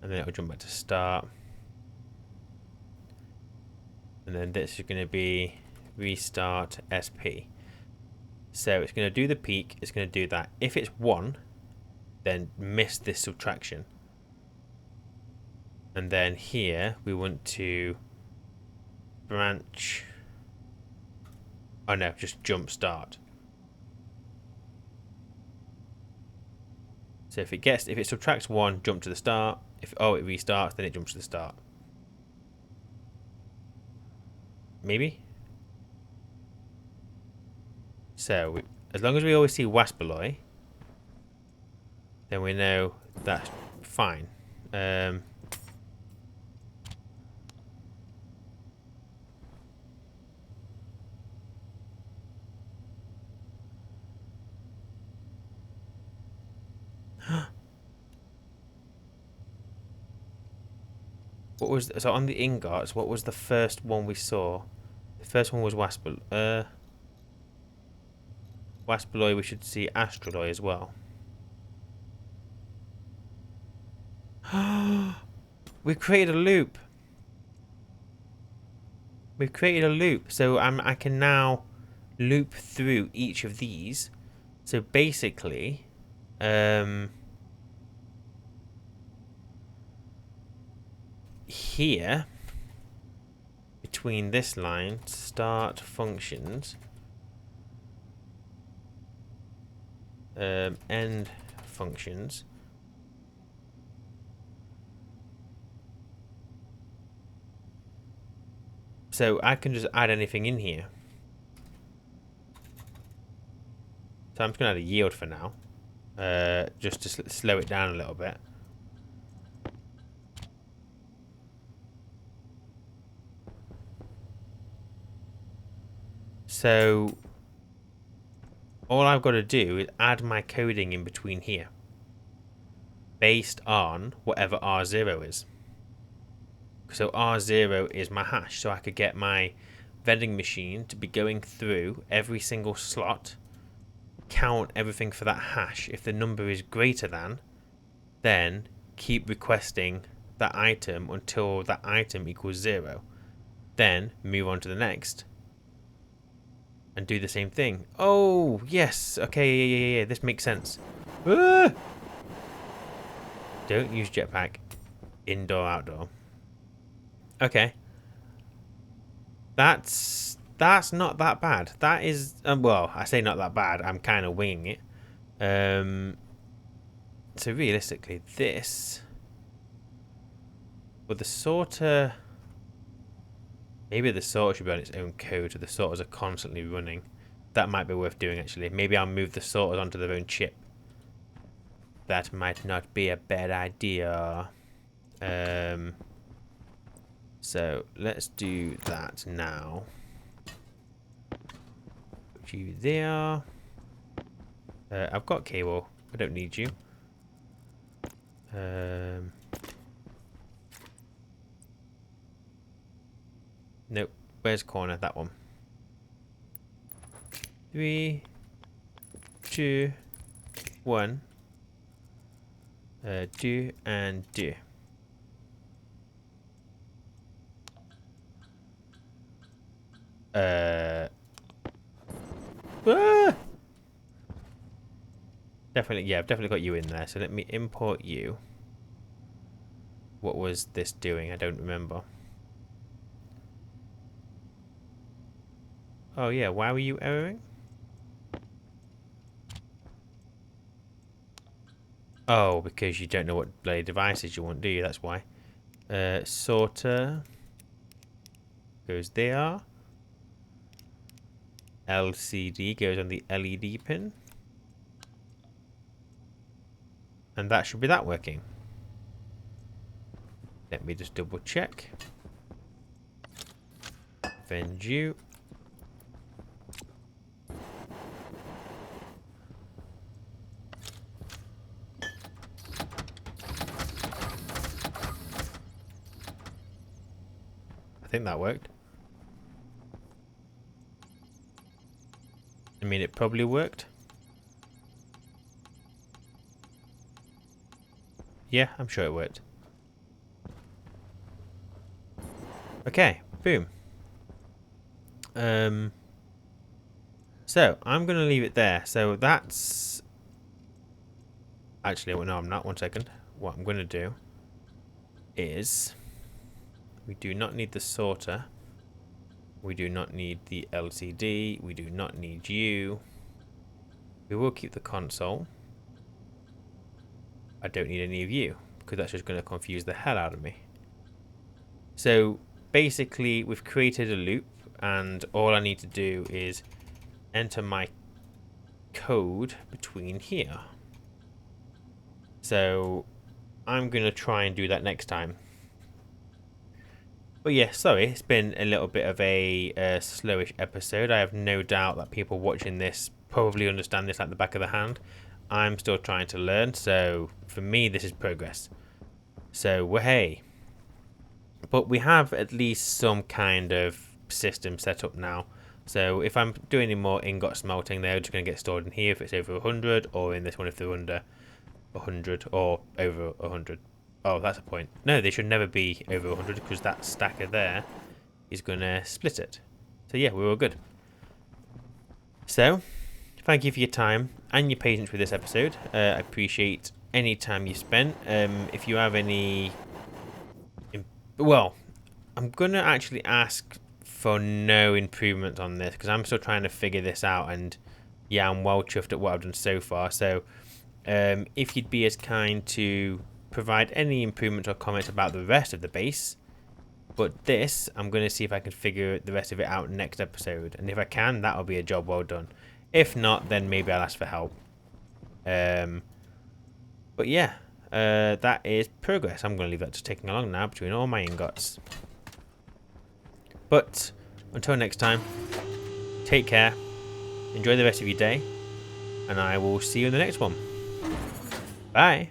S1: And then it'll jump back to start. And then this is going to be restart SP. So it's going to do the peak, it's going to do that. If it's 1, then miss this subtraction. And then here we want to branch. Oh no, just jump start. So if it subtracts 1, jump to the start. If it restarts, then it jumps to the start. Maybe. So as long as we always see Waspaloy, then we know that's fine. What was so on the ingots? What was the first one we saw? The first one was Waspaloy. Waspaloy. We should see Astraloy as well. We've created a loop. We've created a loop, so I can now loop through each of these. So basically, here between this line, start functions, end functions. So I can just add anything in here. So I'm just going to add a yield for now. Just to slow it down a little bit. So all I've got to do is add my coding in between here. Based on whatever R0 is. So R0 is my hash. So I could get my vending machine to be going through every single slot, count everything for that hash. If the number is greater than, then keep requesting that item until that item equals 0. Then move on to the next and do the same thing. Oh, yes. Okay, yeah. This makes sense. Ah! Don't use jetpack. Indoor, outdoor. Okay. That's not that bad. That is, well, I say not that bad. I'm kind of winging it. So realistically, this, with the sorter, maybe the sorter should be on its own code, so the sorters are constantly running. That might be worth doing, actually. Maybe I'll move the sorters onto their own chip. That might not be a bad idea. So let's do that now. Put you there. I've got cable. I don't need you. Nope. Where's corner? That one. 3, 2, 1. Do and do. Ah! Definitely, yeah, I've definitely got you in there. So let me import you. What was this doing? I don't remember. Oh yeah, why were you erroring? Oh, because you don't know what bloody devices you want, do you? That's why. Sorter goes there. LCD goes on the LED pin. And that should be that working. Let me just double check. Vend you. I think that worked. I mean, it probably worked. Yeah, I'm sure it worked. Okay, boom. So I'm gonna leave it there. So that's actually, well, no, I'm not. 1 second. What I'm gonna do is we do not need the sorter. We do not need the LCD. We do not need you. We will keep the console. I don't need any of you because that's just going to confuse the hell out of me. So basically we've created a loop and all I need to do is enter my code between here. So I'm going to try and do that next time. But yeah, sorry, it's been a little bit of a slowish episode. I have no doubt that people watching this probably understand this like the back of the hand. I'm still trying to learn, so for me this is progress. So, well, hey. But we have at least some kind of system set up now. So if I'm doing any more ingot smelting, they're just going to get stored in here if it's over 100, or in this one if they're under 100 or over 100. Oh, that's a point. No, they should never be over 100 because that stacker there is going to split it. So yeah, we're all good. So, thank you for your time and your patience with this episode. I appreciate any time you spent. If you have any... Well, I'm going to actually ask for no improvement on this because I'm still trying to figure this out, and yeah, I'm well chuffed at what I've done so far. So if you'd be as kind to provide any improvement or comments about the rest of the base, but this, I'm going to see if I can figure the rest of it out next episode, and if I can, that'll be a job well done. If not, then maybe I'll ask for help. But yeah, that is progress. I'm going to leave that just ticking along now between all my ingots. But until next time, take care, enjoy the rest of your day, and I will see you in the next one. Bye.